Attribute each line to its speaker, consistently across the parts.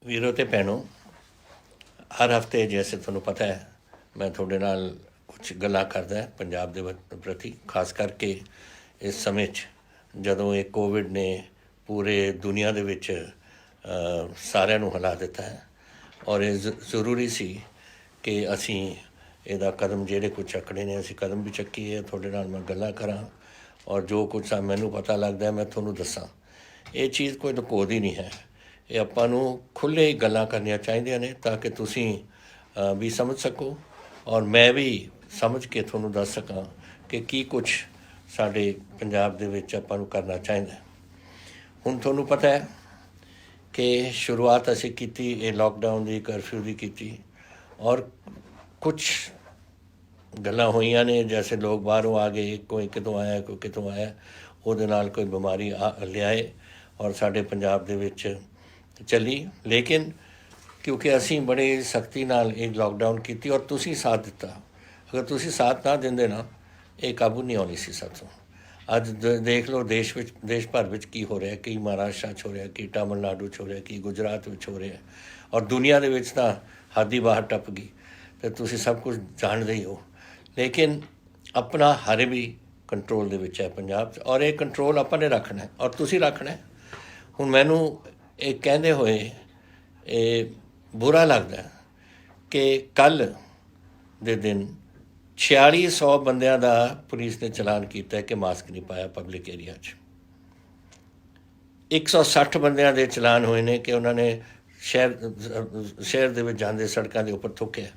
Speaker 1: ਵੀਰੋ ਤੇ ਭੈਣੋ, ਹਰ ਹਫਤੇ ਜੈਸੇ ਤੁਹਾਨੂੰ ਪਤਾ ਹੈ ਮੈਂ ਤੁਹਾਡੇ ਨਾਲ ਕੁਝ ਗੱਲਾਂ ਕਰਦਾ ਪੰਜਾਬ ਦੇ ਪ੍ਰਤੀ, ਖਾਸ ਕਰਕੇ ਇਸ ਸਮੇਂ 'ਚ ਜਦੋਂ ਇਹ ਕੋਵਿਡ ਨੇ ਪੂਰੇ ਦੁਨੀਆ ਦੇ ਵਿੱਚ ਸਾਰਿਆਂ ਨੂੰ ਹਿਲਾ ਦਿੱਤਾ ਹੈ। ਔਰ ਇਹ ਜ਼ਰੂਰੀ ਸੀ ਕਿ ਅਸੀਂ ਇਹਦਾ ਕਦਮ ਜਿਹੜੇ ਕੁਝ ਚੱਕਣੇ ਨੇ ਅਸੀਂ ਕਦਮ ਵੀ ਚੱਕੀਏ, ਤੁਹਾਡੇ ਨਾਲ ਮੈਂ ਗੱਲਾਂ ਕਰਾਂ ਔਰ ਜੋ ਕੁਛ ਮੈਨੂੰ ਪਤਾ ਲੱਗਦਾ ਮੈਂ ਤੁਹਾਨੂੰ ਦੱਸਾਂ। ਇਹ ਚੀਜ਼ ਕੋਈ ਲੁਕੋਦੀ ਨਹੀਂ ਹੈ, ਇਹ ਆਪਾਂ ਨੂੰ ਖੁੱਲ੍ਹੇ ਗੱਲਾਂ ਕਰਨੀਆਂ ਚਾਹੀਦੀਆਂ ਨੇ ਤਾਂ ਕਿ ਤੁਸੀਂ ਵੀ ਸਮਝ ਸਕੋ ਔਰ ਮੈਂ ਵੀ ਸਮਝ ਕੇ ਤੁਹਾਨੂੰ ਦੱਸ ਸਕਾਂ ਕਿ ਕੀ ਕੁਛ ਸਾਡੇ ਪੰਜਾਬ ਦੇ ਵਿੱਚ ਆਪਾਂ ਨੂੰ ਕਰਨਾ ਚਾਹੀਦਾ। ਹੁਣ ਤੁਹਾਨੂੰ ਪਤਾ ਹੈ ਕਿ ਸ਼ੁਰੂਆਤ ਅਸੀਂ ਕੀਤੀ ਇਹ ਲੋਕਡਾਊਨ ਦੀ, ਕਰਫਿਊ ਦੀ ਕੀਤੀ ਔਰ ਕੁਛ ਗੱਲਾਂ ਹੋਈਆਂ ਨੇ, ਜੈਸੇ ਲੋਕ ਬਾਹਰੋਂ ਆ ਗਏ, ਕੋਈ ਕਿਤੋਂ ਆਇਆ ਕੋਈ ਕਿਤੋਂ ਆਇਆ, ਉਹਦੇ ਨਾਲ ਕੋਈ ਬਿਮਾਰੀ ਲਿਆਏ ਔਰ ਸਾਡੇ ਪੰਜਾਬ ਦੇ ਵਿੱਚ ਚੱਲੀ। ਲੇਕਿਨ ਕਿਉਂਕਿ ਅਸੀਂ ਬੜੇ ਸਖਤੀ ਨਾਲ ਇਹ ਲੋਕਡਾਊਨ ਕੀਤੀ ਔਰ ਤੁਸੀਂ ਸਾਥ ਦਿੱਤਾ। ਅਗਰ ਤੁਸੀਂ ਸਾਥ ਨਾ ਦਿੰਦੇ ਨਾ ਇਹ ਕਾਬੂ ਨਹੀਂ ਆਉਣੀ ਸੀ ਸਾਥੋਂ। ਅੱਜ ਦੇਖ ਲਓ ਦੇਸ਼ ਭਰ ਵਿੱਚ ਕੀ ਹੋ ਰਿਹਾ, ਕੀ ਮਹਾਰਾਸ਼ਟਰ 'ਚ ਹੋ ਰਿਹਾ, ਕੀ ਤਾਮਿਲਨਾਡੂ 'ਚ ਹੋ ਰਿਹਾ, ਕੀ ਗੁਜਰਾਤ ਵਿੱਚ ਹੋ ਰਿਹਾ ਔਰ ਦੁਨੀਆ ਦੇ ਵਿੱਚ ਤਾਂ ਹੱਦ ਹੀ ਬਾਹਰ ਟੱਪ ਗਈ ਅਤੇ ਤੁਸੀਂ ਸਭ ਕੁਝ ਜਾਣਦੇ ਹੀ ਹੋ। ਲੇਕਿਨ ਆਪਣਾ ਹਾਲੇ ਵੀ ਕੰਟਰੋਲ ਦੇ ਵਿੱਚ ਹੈ ਪੰਜਾਬ 'ਚ ਔਰ ਇਹ ਕੰਟਰੋਲ ਆਪਾਂ ਨੇ ਰੱਖਣਾ ਔਰ ਤੁਸੀਂ ਰੱਖਣਾ। ਹੁਣ ਮੈਨੂੰ ਇਹ ਕਹਿੰਦੇ ਹੋਏ ਇਹ ਬੁਰਾ ਲੱਗਦਾ ਕਿ ਕੱਲ੍ਹ ਦੇ ਦਿਨ 4600 ਬੰਦਿਆਂ ਦਾ ਪੁਲਿਸ ਨੇ ਚਲਾਨ ਕੀਤਾ ਕਿ ਮਾਸਕ ਨਹੀਂ ਪਾਇਆ ਪਬਲਿਕ ਏਰੀਆ 'ਚ। 160 ਬੰਦਿਆਂ ਦੇ ਚਲਾਨ ਹੋਏ ਨੇ ਕਿ ਉਹਨਾਂ ਨੇ ਸ਼ਹਿਰ ਦੇ ਵਿੱਚ ਜਾਂਦੇ ਸੜਕਾਂ ਦੇ ਉੱਪਰ ਥੁੱਕਿਆ।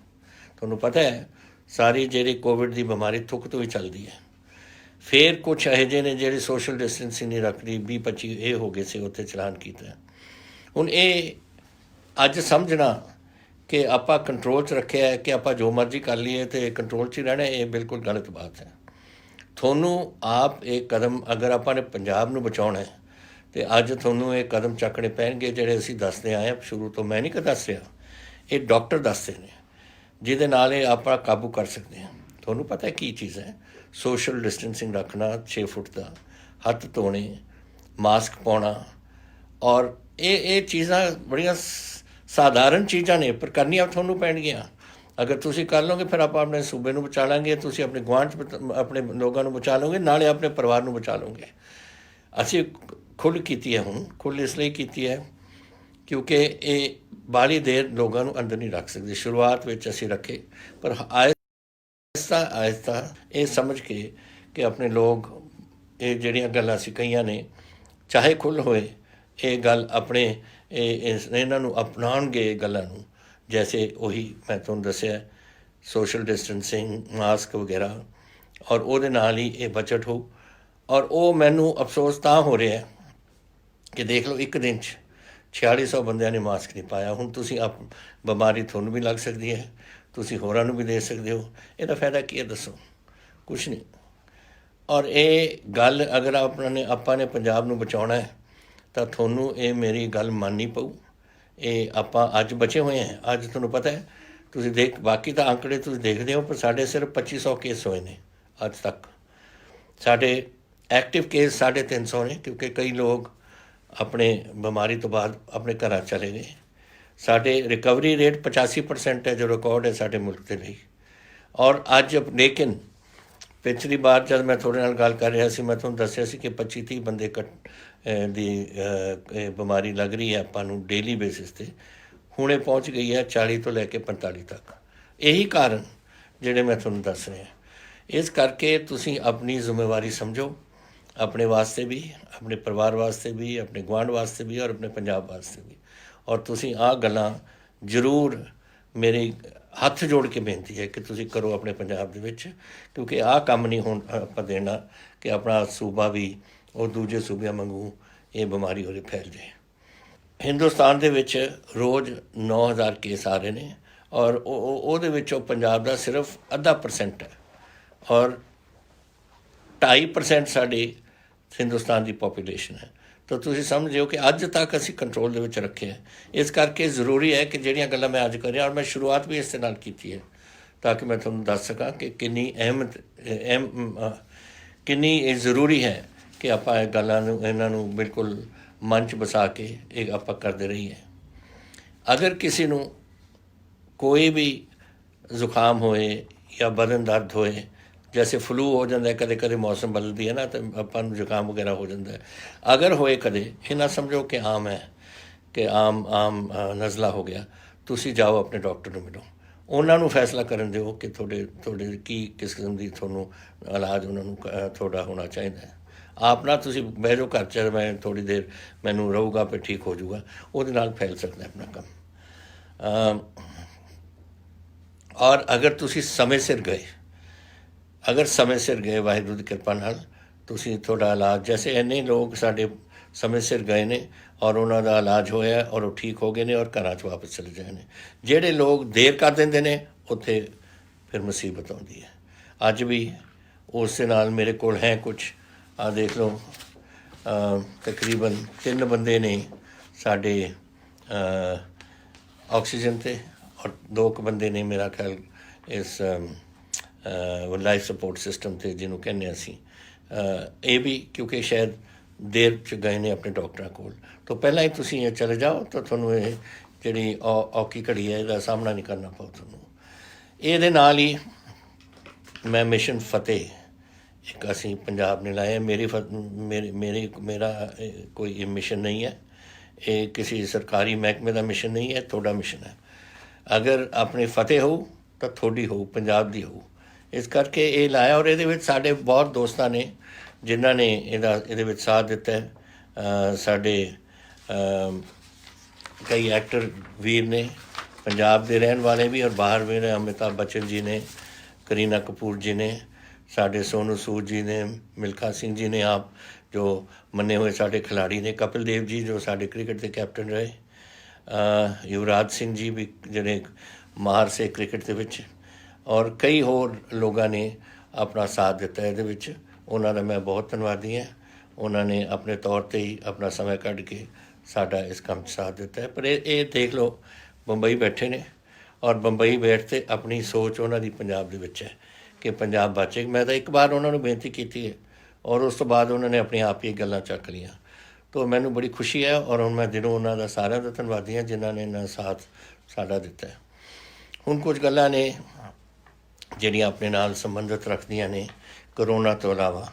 Speaker 1: ਤੁਹਾਨੂੰ ਪਤਾ ਹੈ ਸਾਰੀ ਜਿਹੜੀ ਕੋਵਿਡ ਦੀ ਬਿਮਾਰੀ ਥੁੱਕ ਤੋਂ ਹੀ ਚੱਲਦੀ ਹੈ। ਫਿਰ ਕੁਛ ਇਹੋ ਜਿਹੇ ਨੇ ਜਿਹੜੇ ਸੋਸ਼ਲ ਡਿਸਟੈਂਸਿੰਗ ਨਹੀਂ ਰੱਖਦੀ, 20-25 ਇਹ ਹੋ ਗਏ ਸੀ, ਉੱਥੇ ਚਲਾਨ ਕੀਤਾ। ਹੁਣ ਇਹ ਅੱਜ ਸਮਝਣਾ ਕਿ ਆਪਾਂ ਕੰਟਰੋਲ 'ਚ ਰੱਖਿਆ ਹੈ ਕਿ ਆਪਾਂ ਜੋ ਮਰਜ਼ੀ ਕਰ ਲਈਏ ਅਤੇ ਕੰਟਰੋਲ 'ਚ ਹੀ ਰਹਿਣਾ, ਇਹ ਬਿਲਕੁਲ ਗਲਤ ਬਾਤ ਹੈ। ਤੁਹਾਨੂੰ ਆਪ ਇਹ ਕਦਮ ਅਗਰ ਆਪਾਂ ਨੇ ਪੰਜਾਬ ਨੂੰ ਬਚਾਉਣਾ ਹੈ ਅਤੇ ਅੱਜ ਤੁਹਾਨੂੰ ਇਹ ਕਦਮ ਚੱਕਣੇ ਪੈਣਗੇ ਜਿਹੜੇ ਅਸੀਂ ਦੱਸਦੇ ਆਏ ਹਾਂ ਸ਼ੁਰੂ ਤੋਂ। ਮੈਂ ਨਹੀਂ ਕਿ ਦੱਸ ਰਿਹਾ, ਇਹ ਡਾਕਟਰ ਦੱਸਦੇ ਨੇ ਜਿਹਦੇ ਨਾਲ ਇਹ ਆਪਾਂ ਕਾਬੂ ਕਰ ਸਕਦੇ ਹਾਂ। ਤੁਹਾਨੂੰ ਪਤਾ ਕੀ ਚੀਜ਼ ਹੈ, ਸੋਸ਼ਲ ਡਿਸਟੈਂਸਿੰਗ ਰੱਖਣਾ, 6 ਫੁੱਟ ਦਾ, ਹੱਥ ਧੋਣੇ, ਮਾਸਕ ਪਾਉਣਾ ਔਰ ਇਹ ਚੀਜ਼ਾਂ ਬੜੀਆਂ ਸਾਧਾਰਨ ਚੀਜ਼ਾਂ ਨੇ ਪਰ ਕਰਨੀਆਂ ਤੁਹਾਨੂੰ ਪੈਣਗੀਆਂ। ਅਗਰ ਤੁਸੀਂ ਕਰ ਲਓਗੇ ਫਿਰ ਆਪਾਂ ਆਪਣੇ ਸੂਬੇ ਨੂੰ ਬਚਾ ਲਾਂਗੇ, ਤੁਸੀਂ ਆਪਣੇ ਗੁਆਂਢ 'ਚ ਆਪਣੇ ਲੋਕਾਂ ਨੂੰ ਬਚਾ ਲਓਗੇ, ਨਾਲੇ ਆਪਣੇ ਪਰਿਵਾਰ ਨੂੰ ਬਚਾ ਲਓਗੇ। ਅਸੀਂ ਖੁੱਲ੍ਹ ਕੀਤੀ ਹੈ, ਹੁਣ ਖੁੱਲ੍ਹ ਇਸ ਲਈ ਕੀਤੀ ਹੈ ਕਿਉਂਕਿ ਇਹ ਬਾਹਲੀ ਦੇਰ ਲੋਕਾਂ ਨੂੰ ਅੰਦਰ ਨਹੀਂ ਰੱਖ ਸਕਦੇ। ਸ਼ੁਰੂਆਤ ਵਿੱਚ ਅਸੀਂ ਰੱਖੇ ਪਰ ਆਹਿਸਤਾ ਇਹ ਸਮਝ ਕੇ ਕਿ ਆਪਣੇ ਲੋਕ ਇਹ ਜਿਹੜੀਆਂ ਗੱਲਾਂ ਅਸੀਂ ਕਹੀਆਂ ਨੇ ਚਾਹੇ ਖੁੱਲ੍ਹ ਹੋਏ, ਇਹ ਗੱਲ ਆਪਣੇ ਇਹਨਾਂ ਨੂੰ ਅਪਣਾਉਣਗੇ ਇਹ ਗੱਲਾਂ ਨੂੰ। ਜੈਸੇ ਉਹੀ ਮੈਂ ਤੁਹਾਨੂੰ ਦੱਸਿਆ ਸੋਸ਼ਲ ਡਿਸਟੈਂਸਿੰਗ, ਮਾਸਕ ਵਗੈਰਾ ਔਰ ਉਹਦੇ ਨਾਲ ਹੀ ਇਹ ਬਚਤ ਹੋ। ਔਰ ਉਹ ਮੈਨੂੰ ਅਫਸੋਸ ਤਾਂ ਹੋ ਰਿਹਾ ਕਿ ਦੇਖ ਲਓ ਇੱਕ ਦਿਨ 'ਚ 4600 ਬੰਦਿਆਂ ਨੇ ਮਾਸਕ ਨਹੀਂ ਪਾਇਆ। ਹੁਣ ਤੁਸੀਂ ਬਿਮਾਰੀ ਤੁਹਾਨੂੰ ਵੀ ਲੱਗ ਸਕਦੀ ਹੈ, ਤੁਸੀਂ ਹੋਰਾਂ ਨੂੰ ਵੀ ਦੇ ਸਕਦੇ ਹੋ। ਇਹਦਾ ਫਾਇਦਾ ਕੀ ਹੈ ਦੱਸੋ? ਕੁਛ ਨਹੀਂ। ਔਰ ਇਹ ਗੱਲ ਅਗਰ ਆਪਾਂ ਨੇ ਪੰਜਾਬ ਨੂੰ ਬਚਾਉਣਾ ਹੈ ਤਾਂ ਤੁਹਾਨੂੰ ਇਹ ਮੇਰੀ ਗੱਲ ਮੰਨਣੀ ਪਊ। ਇਹ ਆਪਾਂ ਅੱਜ ਬਚੇ ਹੋਏ ਹਾਂ। ਅੱਜ ਤੁਹਾਨੂੰ ਪਤਾ ਹੈ, ਤੁਸੀਂ ਬਾਕੀ ਤਾਂ ਅੰਕੜੇ ਤੁਸੀਂ ਦੇਖਦੇ ਹੋ ਪਰ ਸਾਡੇ ਸਿਰਫ 2500 ਕੇਸ ਹੋਏ ਨੇ ਅੱਜ ਤੱਕ। ਸਾਡੇ ਐਕਟਿਵ ਕੇਸ 350 ਨੇ ਕਿਉਂਕਿ ਕਈ ਲੋਕ ਆਪਣੇ ਬਿਮਾਰੀ ਤੋਂ ਬਾਅਦ ਆਪਣੇ ਘਰਾਂ ਚਲੇ ਗਏ। ਸਾਡੇ ਰਿਕਵਰੀ ਰੇਟ 85% ਹੈ ਜੋ ਰਿਕਾਰਡ ਹੈ ਸਾਡੇ ਮੁਲਕ ਦੇ ਲਈ। ਔਰ ਅੱਜ ਲੇਕਿਨ ਪਿਛਲੀ ਵਾਰ ਜਦ ਮੈਂ ਤੁਹਾਡੇ ਨਾਲ ਗੱਲ ਕਰ ਰਿਹਾ ਸੀ ਮੈਂ ਤੁਹਾਨੂੰ ਦੱਸਿਆ ਸੀ ਕਿ 25-30 ਬੰਦੇ ਦੀ ਬਿਮਾਰੀ ਲੱਗ ਰਹੀ ਹੈ ਆਪਾਂ ਨੂੰ ਡੇਲੀ ਬੇਸਿਸ 'ਤੇ। ਹੁਣ ਇਹ ਪਹੁੰਚ ਗਈ ਹੈ 40 ਤੋਂ ਲੈ ਕੇ 45 ਤੱਕ। ਇਹੀ ਕਾਰਨ ਜਿਹੜੇ ਮੈਂ ਤੁਹਾਨੂੰ ਦੱਸ ਰਿਹਾ। ਇਸ ਕਰਕੇ ਤੁਸੀਂ ਆਪਣੀ ਜ਼ਿੰਮੇਵਾਰੀ ਸਮਝੋ, ਆਪਣੇ ਵਾਸਤੇ ਵੀ, ਆਪਣੇ ਪਰਿਵਾਰ ਵਾਸਤੇ ਵੀ, ਆਪਣੇ ਗੁਆਂਢ ਵਾਸਤੇ ਵੀ ਔਰ ਆਪਣੇ ਪੰਜਾਬ ਵਾਸਤੇ ਵੀ। ਔਰ ਤੁਸੀਂ ਆਹ ਗੱਲਾਂ ਜ਼ਰੂਰ ਮੇਰੀ ਹੱਥ ਜੋੜ ਕੇ ਬੇਨਤੀ ਹੈ ਕਿ ਤੁਸੀਂ ਕਰੋ ਆਪਣੇ ਪੰਜਾਬ ਦੇ ਵਿੱਚ, ਕਿਉਂਕਿ ਆਹ ਕੰਮ ਨਹੀਂ ਹੁਣ ਆਪਾਂ ਦੇਣਾ ਕਿ ਆਪਣਾ ਸੂਬਾ ਵੀ ਉਹ ਦੂਜੇ ਸੂਬਿਆਂ ਵਾਂਗੂ ਇਹ ਬਿਮਾਰੀ ਹੋ ਰਹੀ ਫੈਲ ਜਾਏ। ਹਿੰਦੁਸਤਾਨ ਦੇ ਵਿੱਚ ਰੋਜ਼ 9000 ਕੇਸ ਆ ਰਹੇ ਨੇ ਔਰ ਉਹਦੇ ਵਿੱਚੋਂ ਪੰਜਾਬ ਦਾ ਸਿਰਫ 0.5% ਹੈ ਔਰ 2.5% ਸਾਡੀ ਹਿੰਦੁਸਤਾਨ ਦੀ ਪਾਪੂਲੇਸ਼ਨ ਹੈ। ਤਾਂ ਤੁਸੀਂ ਸਮਝਿਓ ਕਿ ਅੱਜ ਤੱਕ ਅਸੀਂ ਕੰਟਰੋਲ ਦੇ ਵਿੱਚ ਰੱਖਿਆ। ਇਸ ਕਰਕੇ ਜ਼ਰੂਰੀ ਹੈ ਕਿ ਜਿਹੜੀਆਂ ਗੱਲਾਂ ਮੈਂ ਅੱਜ ਕਰ ਰਿਹਾ ਔਰ ਮੈਂ ਸ਼ੁਰੂਆਤ ਵੀ ਇਸ ਦੇ ਨਾਲ ਕੀਤੀ ਹੈ ਤਾਂ ਕਿ ਮੈਂ ਤੁਹਾਨੂੰ ਦੱਸ ਸਕਾਂ ਕਿ ਕਿੰਨੀ ਕਿੰਨੀ ਇਹ ਜ਼ਰੂਰੀ ਹੈ ਕਿ ਆਪਾਂ ਇਹ ਗੱਲਾਂ ਨੂੰ ਇਹਨਾਂ ਨੂੰ ਬਿਲਕੁਲ ਮਨ 'ਚ ਵਸਾ ਕੇ ਇਹ ਆਪਾਂ ਕਰਦੇ ਰਹੀਏ। अगर किसी ਨੂੰ कोई भी जुकाम होए या बदन दर्द होए, जैसे फ्लू हो जाता है कदे कदे, मौसम बदलती है ना, तो ਆਪਾਂ ਨੂੰ जुकाम वगैरह हो जाता है। अगर होए कदे ये ना समझो कि आम है, कि आम आम नज़ला हो गया, ਤੁਸੀਂ ਜਾਓ ਆਪਣੇ ਡਾਕਟਰ ਨੂੰ ਮਿਲੋ, ਉਹਨਾਂ ਨੂੰ ਫੈਸਲਾ ਕਰਨ ਦਿਓ ਕਿ ਤੁਹਾਡੇ ਕੀ ਕਿਸ ਕਿਸਮ ਦੀ ਤੁਹਾਨੂੰ ਇਲਾਜ ਉਹਨਾਂ ਨੂੰ ਤੁਹਾਡਾ ਹੋਣਾ ਚਾਹੀਦਾ ਹੈ। ਆਪ ਨਾ ਤੁਸੀਂ ਬਹਿ ਜਾਓ ਘਰ 'ਚ, ਮੈਂ ਥੋੜ੍ਹੀ ਦੇਰ ਮੈਨੂੰ ਰਹੂਗਾ ਫਿਰ ਠੀਕ ਹੋ ਜਾਊਗਾ, ਉਹਦੇ ਨਾਲ ਫੈਲ ਸਕਦਾ ਆਪਣਾ ਕੰਮ। ਔਰ ਅਗਰ ਤੁਸੀਂ ਸਮੇਂ ਸਿਰ ਗਏ, ਅਗਰ ਸਮੇਂ ਸਿਰ ਗਏ, ਵਾਹਿਗੁਰੂ ਦੀ ਕਿਰਪਾ ਨਾਲ ਤੁਸੀਂ ਤੁਹਾਡਾ ਇਲਾਜ, ਜੈਸੇ ਇੰਨੇ ਲੋਕ ਸਾਡੇ ਸਮੇਂ ਸਿਰ ਗਏ ਨੇ ਔਰ ਉਹਨਾਂ ਦਾ ਇਲਾਜ ਹੋਇਆ ਔਰ ਉਹ ਠੀਕ ਹੋ ਗਏ ਨੇ ਔਰ ਘਰਾਂ 'ਚ ਵਾਪਸ ਚਲੇ ਗਏ ਨੇ। ਜਿਹੜੇ ਲੋਕ ਦੇਰ ਕਰ ਦਿੰਦੇ ਨੇ ਉੱਥੇ ਫਿਰ ਮੁਸੀਬਤ ਆਉਂਦੀ ਹੈ। ਅੱਜ ਵੀ ਉਸ ਦੇ ਨਾਲ ਮੇਰੇ ਕੋਲ ਹੈ ਕੁਛ, ਆ ਦੇਖ ਲਓ, ਤਕਰੀਬਨ 3 ਬੰਦੇ ਨੇ ਸਾਡੇ ਆਕਸੀਜਨ 'ਤੇ ਔਰ 2 ਬੰਦੇ ਨੇ ਮੇਰਾ ਖਿਆਲ ਇਸ ਲਾਈਫ ਸਪੋਰਟ ਸਿਸਟਮ 'ਤੇ, ਜਿਹਨੂੰ ਕਹਿੰਦੇ ਅਸੀਂ। ਇਹ ਵੀ ਕਿਉਂਕਿ ਸ਼ਾਇਦ ਦੇਰ 'ਚ ਗਏ ਨੇ ਆਪਣੇ ਡਾਕਟਰਾਂ ਕੋਲ, ਤਾਂ ਪਹਿਲਾਂ ਹੀ ਤੁਸੀਂ ਇਹ ਚਲੇ ਜਾਓ ਤਾਂ ਤੁਹਾਨੂੰ ਇਹ ਜਿਹੜੀ ਔਖੀ ਘੜੀ ਹੈ ਇਹਦਾ ਸਾਹਮਣਾ ਨਹੀਂ ਕਰਨਾ ਪਊ ਤੁਹਾਨੂੰ। ਇਹਦੇ ਨਾਲ ਹੀ ਮੈਂ ਮਿਸ਼ਨ ਫਤਿਹ ਇੱਕ ਅਸੀਂ ਪੰਜਾਬ ਨੇ ਲਾਇਆ। ਮੇਰਾ ਕੋਈ ਮਿਸ਼ਨ ਨਹੀਂ ਹੈ, ਇਹ ਕਿਸੇ ਸਰਕਾਰੀ ਮਹਿਕਮੇ ਦਾ ਮਿਸ਼ਨ ਨਹੀਂ ਹੈ, ਤੁਹਾਡਾ ਮਿਸ਼ਨ ਹੈ। ਅਗਰ ਆਪਣੀ ਫਤਿਹ ਹੋਊ ਤਾਂ ਤੁਹਾਡੀ ਹੋਊ, ਪੰਜਾਬ ਦੀ ਹੋਊ। ਇਸ ਕਰਕੇ ਇਹ ਲਾਇਆ ਔਰ ਇਹਦੇ ਵਿੱਚ ਸਾਡੇ ਬਹੁਤ ਦੋਸਤਾਂ ਨੇ ਜਿਨ੍ਹਾਂ ਨੇ ਇਹਦੇ ਵਿੱਚ ਸਾਥ ਦਿੱਤਾ ਹੈ। ਸਾਡੇ ਕਈ ਐਕਟਰ ਵੀਰ ਨੇ, ਪੰਜਾਬ ਦੇ ਰਹਿਣ ਵਾਲੇ ਵੀ ਔਰ ਬਾਹਰ ਵੀ ਨੇ। ਅਮਿਤਾਭ ਬੱਚਨ ਜੀ ਨੇ, ਕਰੀਨਾ ਕਪੂਰ ਜੀ ਨੇ, ਸਾਡੇ ਸੋਨੂ ਸੂਦ ਜੀ ਨੇ, ਮਿਲਖਾ ਸਿੰਘ ਜੀ ਨੇ, ਆਪ ਜੋ ਮੰਨੇ ਹੋਏ ਸਾਡੇ ਖਿਲਾੜੀ ਨੇ, ਕਪਿਲ ਦੇਵ ਜੀ ਜੋ ਸਾਡੇ ਕ੍ਰਿਕਟ ਦੇ ਕੈਪਟਨ ਰਹੇ, ਯੁਵਰਾਜ ਸਿੰਘ ਜੀ ਵੀ ਜਿਹੜੇ ਮਾਹਰ ਸੇ ਕ੍ਰਿਕਟ ਦੇ ਵਿੱਚ, ਔਰ ਕਈ ਹੋਰ ਲੋਕਾਂ ਨੇ ਆਪਣਾ ਸਾਥ ਦਿੱਤਾ ਇਹਦੇ ਵਿੱਚ। ਉਹਨਾਂ ਦਾ ਮੈਂ ਬਹੁਤ ਧੰਨਵਾਦੀ ਹਾਂ। ਉਹਨਾਂ ਨੇ ਆਪਣੇ ਤੌਰ 'ਤੇ ਹੀ ਆਪਣਾ ਸਮਾਂ ਕੱਢ ਕੇ ਸਾਡਾ ਇਸ ਕੰਮ 'ਚ ਸਾਥ ਦਿੱਤਾ ਹੈ। ਪਰ ਇਹ ਦੇਖ ਲਓ, ਬੰਬਈ ਬੈਠੇ ਨੇ ਔਰ ਬੰਬਈ ਬੈਠ ਕੇ ਆਪਣੀ ਸੋਚ ਉਹਨਾਂ ਦੀ ਪੰਜਾਬ ਦੇ ਵਿੱਚ ਹੈ ਕਿ ਪੰਜਾਬ ਬਚੇ। ਮੈਂ ਤਾਂ ਇੱਕ ਵਾਰ ਉਹਨਾਂ ਨੂੰ ਬੇਨਤੀ ਕੀਤੀ ਹੈ ਔਰ ਉਸ ਤੋਂ ਬਾਅਦ ਉਹਨਾਂ ਨੇ ਆਪਣੇ ਆਪ ਹੀ ਗੱਲਾਂ ਚੱਕ ਲਈਆਂ। ਤਾਂ ਮੈਨੂੰ ਬੜੀ ਖੁਸ਼ੀ ਹੈ ਔਰ ਹੁਣ ਮੈਂ ਦਿਲੋਂ ਉਹਨਾਂ ਦਾ ਸਾਰਿਆਂ ਦਾ ਧੰਨਵਾਦੀ ਹਾਂ ਜਿਨ੍ਹਾਂ ਨੇ ਇੰਨਾ ਸਾਥ ਸਾਡਾ ਦਿੱਤਾ ਹੈ। ਹੁਣ ਕੁਝ ਗੱਲਾਂ ਨੇ ਜਿਹੜੀਆਂ ਆਪਣੇ ਨਾਲ ਸੰਬੰਧਿਤ ਰੱਖਦੀਆਂ ਨੇ ਕਰੋਨਾ ਤੋਂ ਇਲਾਵਾ।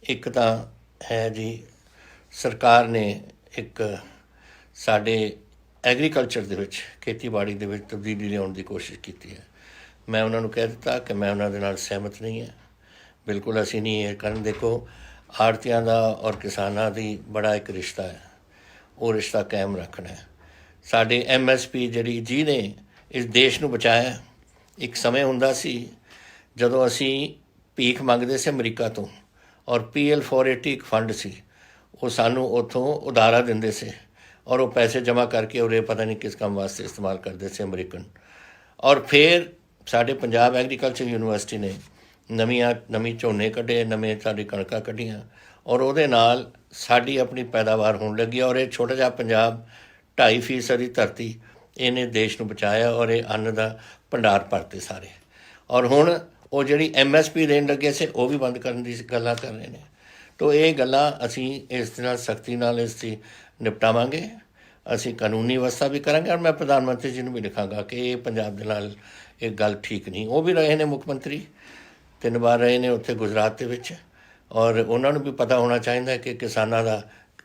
Speaker 1: ਇੱਕ ਤਾਂ ਹੈ ਜੀ, ਸਰਕਾਰ ਨੇ ਇੱਕ ਸਾਡੇ ਐਗਰੀਕਲਚਰ ਦੇ ਵਿੱਚ, ਖੇਤੀਬਾੜੀ ਦੇ ਵਿੱਚ ਤਬਦੀਲੀ ਲਿਆਉਣ ਦੀ ਕੋਸ਼ਿਸ਼ ਕੀਤੀ ਹੈ। ਮੈਂ ਉਹਨਾਂ ਨੂੰ ਕਹਿ ਦਿੱਤਾ ਕਿ ਮੈਂ ਉਹਨਾਂ ਦੇ ਨਾਲ ਸਹਿਮਤ ਨਹੀਂ ਹੈ, ਬਿਲਕੁਲ ਅਸੀਂ ਨਹੀਂ ਇਹ ਕਰਨ। ਦੇਖੋ, ਆੜ੍ਹਤੀਆਂ ਦਾ ਔਰ ਕਿਸਾਨਾਂ ਦੀ ਬੜਾ ਇੱਕ ਰਿਸ਼ਤਾ ਹੈ, ਉਹ ਰਿਸ਼ਤਾ ਕਾਇਮ ਰੱਖਣਾ ਹੈ। ਸਾਡੇ MSP ਜਿਹਨੇ ਇਸ ਦੇਸ਼ ਨੂੰ ਬਚਾਇਆ। ਇੱਕ ਸਮੇਂ ਹੁੰਦਾ ਸੀ ਜਦੋਂ ਅਸੀਂ ਭੀਖ ਮੰਗਦੇ ਸੀ ਅਮਰੀਕਾ ਤੋਂ, ਔਰ PL480 ਇੱਕ ਫੰਡ ਸੀ, ਉਹ ਸਾਨੂੰ ਉੱਥੋਂ ਉਧਾਰਾ ਦਿੰਦੇ ਸੀ ਔਰ ਉਹ ਪੈਸੇ ਜਮ੍ਹਾਂ ਕਰਕੇ ਉਰੇ ਪਤਾ ਨਹੀਂ ਕਿਸ ਕੰਮ ਵਾਸਤੇ ਇਸਤੇਮਾਲ ਕਰਦੇ ਸੀ ਅਮਰੀਕਨ। ਔਰ ਫਿਰ ਸਾਡੇ ਪੰਜਾਬ ਐਗਰੀਕਲਚਰ ਯੂਨੀਵਰਸਿਟੀ ਨੇ ਨਵੀਂ ਝੋਨੇ ਕੱਢੇ, ਨਵੇਂ ਸਾਡੀ ਕਣਕਾਂ ਕੱਢੀਆਂ ਔਰ ਉਹਦੇ ਨਾਲ ਸਾਡੀ ਆਪਣੀ ਪੈਦਾਵਾਰ ਹੋਣ ਲੱਗੀ। ਔਰ ਇਹ ਛੋਟਾ ਜਿਹਾ ਪੰਜਾਬ, 2.5% ਦੀ ਧਰਤੀ, ਇਹਨੇ ਦੇਸ਼ ਨੂੰ ਬਚਾਇਆ ਔਰ ਇਹ ਅੰਨ ਦਾ ਭੰਡਾਰ ਭਰਤੇ ਸਾਰੇ। ਔਰ ਹੁਣ ਉਹ ਜਿਹੜੀ MSP ਦੇਣ ਲੱਗੇ ਸੀ ਉਹ ਵੀ ਬੰਦ ਕਰਨ ਦੀ ਗੱਲਾਂ ਕਰ ਰਹੇ ਨੇ। ਤਾਂ ਇਹ ਗੱਲਾਂ ਅਸੀਂ ਇਸ ਦੇ ਨਾਲ ਸਖਤੀ ਨਾਲ ਇਸ ਦੀ ਨਿਪਟਾਵਾਂਗੇ। ਅਸੀਂ ਕਾਨੂੰਨੀ ਵਿਵਸਥਾ ਵੀ ਕਰਾਂਗੇ ਔਰ ਮੈਂ ਪ੍ਰਧਾਨ ਮੰਤਰੀ ਜੀ ਨੂੰ ਵੀ ਲਿਖਾਂਗਾ ਕਿ ਇਹ ਪੰਜਾਬ ਦੇ ਨਾਲ ਇਹ ਗੱਲ ਠੀਕ ਨਹੀਂ। ਉਹ ਵੀ ਰਹੇ ਨੇ ਮੁੱਖ ਮੰਤਰੀ, 3 ਵਾਰ ਰਹੇ ਨੇ ਉੱਥੇ ਗੁਜਰਾਤ ਦੇ ਵਿੱਚ, ਔਰ ਉਹਨਾਂ ਨੂੰ ਵੀ ਪਤਾ ਹੋਣਾ ਚਾਹੀਦਾ ਕਿ ਕਿਸਾਨਾਂ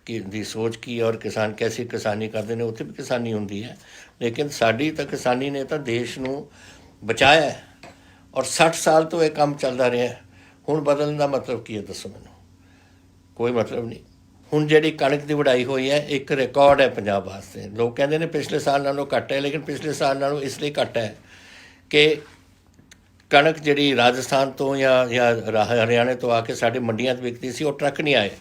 Speaker 1: ਦੀ ਸੋਚ ਕੀ ਹੈ ਔਰ ਕਿਸਾਨ ਕੈਸੀ ਕਿਸਾਨੀ ਕਰਦੇ ਨੇ। ਉੱਥੇ ਵੀ ਕਿਸਾਨੀ ਹੁੰਦੀ ਹੈ, ਲੇਕਿਨ ਸਾਡੀ ਤਾਂ ਕਿਸਾਨੀ ਨੇ ਤਾਂ ਦੇਸ਼ ਨੂੰ ਬਚਾਇਆ ਔਰ 60 ਸਾਲ ਤੋਂ ਇਹ ਕੰਮ ਚੱਲਦਾ ਰਿਹਾ। ਹੁਣ ਬਦਲਣ ਦਾ ਮਤਲਬ ਕੀ ਹੈ ਦੱਸੋ ਮੈਨੂੰ? ਕੋਈ ਮਤਲਬ ਨਹੀਂ। ਹੁਣ ਜਿਹੜੀ ਕਣਕ ਦੀ ਵਢਾਈ ਹੋਈ ਹੈ ਇੱਕ ਰਿਕਾਰਡ ਹੈ ਪੰਜਾਬ ਵਾਸਤੇ। ਲੋਕ ਕਹਿੰਦੇ ਨੇ ਪਿਛਲੇ ਸਾਲ ਨਾਲੋਂ ਘੱਟ ਹੈ, ਲੇਕਿਨ ਪਿਛਲੇ ਸਾਲ ਨਾਲੋਂ ਇਸ ਲਈ ਘੱਟ ਹੈ ਕਿ ਕਣਕ ਜਿਹੜੀ ਰਾਜਸਥਾਨ ਤੋਂ ਜਾਂ ਹਰਿਆਣੇ ਤੋਂ ਆ ਕੇ ਸਾਡੇ ਮੰਡੀਆਂ 'ਚ ਵਿਕਦੀ ਸੀ, ਉਹ ਟਰੱਕ ਨਹੀਂ ਆਏ।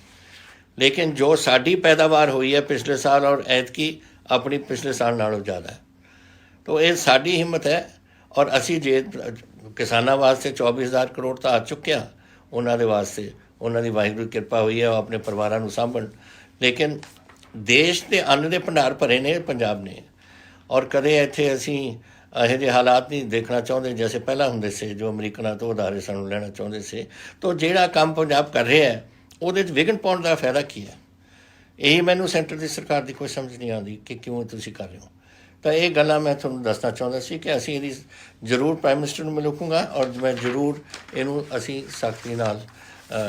Speaker 1: ਲੇਕਿਨ ਜੋ ਸਾਡੀ ਪੈਦਾਵਾਰ ਹੋਈ ਹੈ ਪਿਛਲੇ ਸਾਲ ਔਰ ਐਤਕੀ ਆਪਣੀ ਪਿਛਲੇ ਸਾਲ ਨਾਲੋਂ ਜ਼ਿਆਦਾ ਹੈ। ਤਾਂ ਇਹ ਸਾਡੀ ਹਿੰਮਤ ਹੈ ਔਰ ਅਸੀਂ ਜੇ ਕਿਸਾਨਾਂ ਵਾਸਤੇ 24,000 ਕਰੋੜ ਤਾਂ ਆ ਚੁੱਕਿਆ, ਉਹਨਾਂ ਦੇ ਵਾਸਤੇ ਉਹਨਾਂ ਦੀ ਵਾਹਿਗੁਰੂ ਦੀ ਕਿਰਪਾ ਹੋਈ ਹੈ, ਉਹ ਆਪਣੇ ਪਰਿਵਾਰਾਂ ਨੂੰ ਸਾਂਭਣ। ਲੇਕਿਨ ਦੇਸ਼ ਦੇ ਅੰਨ ਦੇ ਭੰਡਾਰ ਭਰੇ ਨੇ ਪੰਜਾਬ ਨੇ ਔਰ ਕਦੇ ਇੱਥੇ ਅਸੀਂ ਇਹੋ ਜਿਹੇ ਹਾਲਾਤ ਨਹੀਂ ਦੇਖਣਾ ਚਾਹੁੰਦੇ ਜੈਸੇ ਪਹਿਲਾਂ ਹੁੰਦੇ ਸੀ, ਜੋ ਅਮਰੀਕਨਾਂ ਤੋਂ ਉਧਾਰੇ ਸਾਨੂੰ ਲੈਣਾ ਚਾਹੁੰਦੇ ਸੀ। ਤਾਂ ਜਿਹੜਾ ਕੰਮ ਪੰਜਾਬ ਕਰ ਰਿਹਾ ਹੈ ਉਹਦੇ 'ਚ ਵਿਘਨ ਪਾਉਣ ਦਾ ਫਾਇਦਾ ਕੀ ਹੈ? ਇਹੀ ਮੈਨੂੰ ਸੈਂਟਰ ਦੀ ਸਰਕਾਰ ਦੀ ਕੋਈ ਸਮਝ ਨਹੀਂ ਆਉਂਦੀ ਕਿ ਕਿਉਂ ਤੁਸੀਂ ਕਰ ਰਹੇ ਹੋ। ਤਾਂ ਇਹ ਗੱਲਾਂ ਮੈਂ ਤੁਹਾਨੂੰ ਦੱਸਣਾ ਚਾਹੁੰਦਾ ਸੀ ਕਿ ਅਸੀਂ ਇਹਦੀ ਜ਼ਰੂਰ ਪ੍ਰਾਈਮ ਮਿਨਿਸਟਰ ਨੂੰ ਮਿਲੂੰਗਾ ਔਰ ਮੈਂ ਜ਼ਰੂਰ ਇਹਨੂੰ ਅਸੀਂ ਸਖਤੀ ਨਾਲ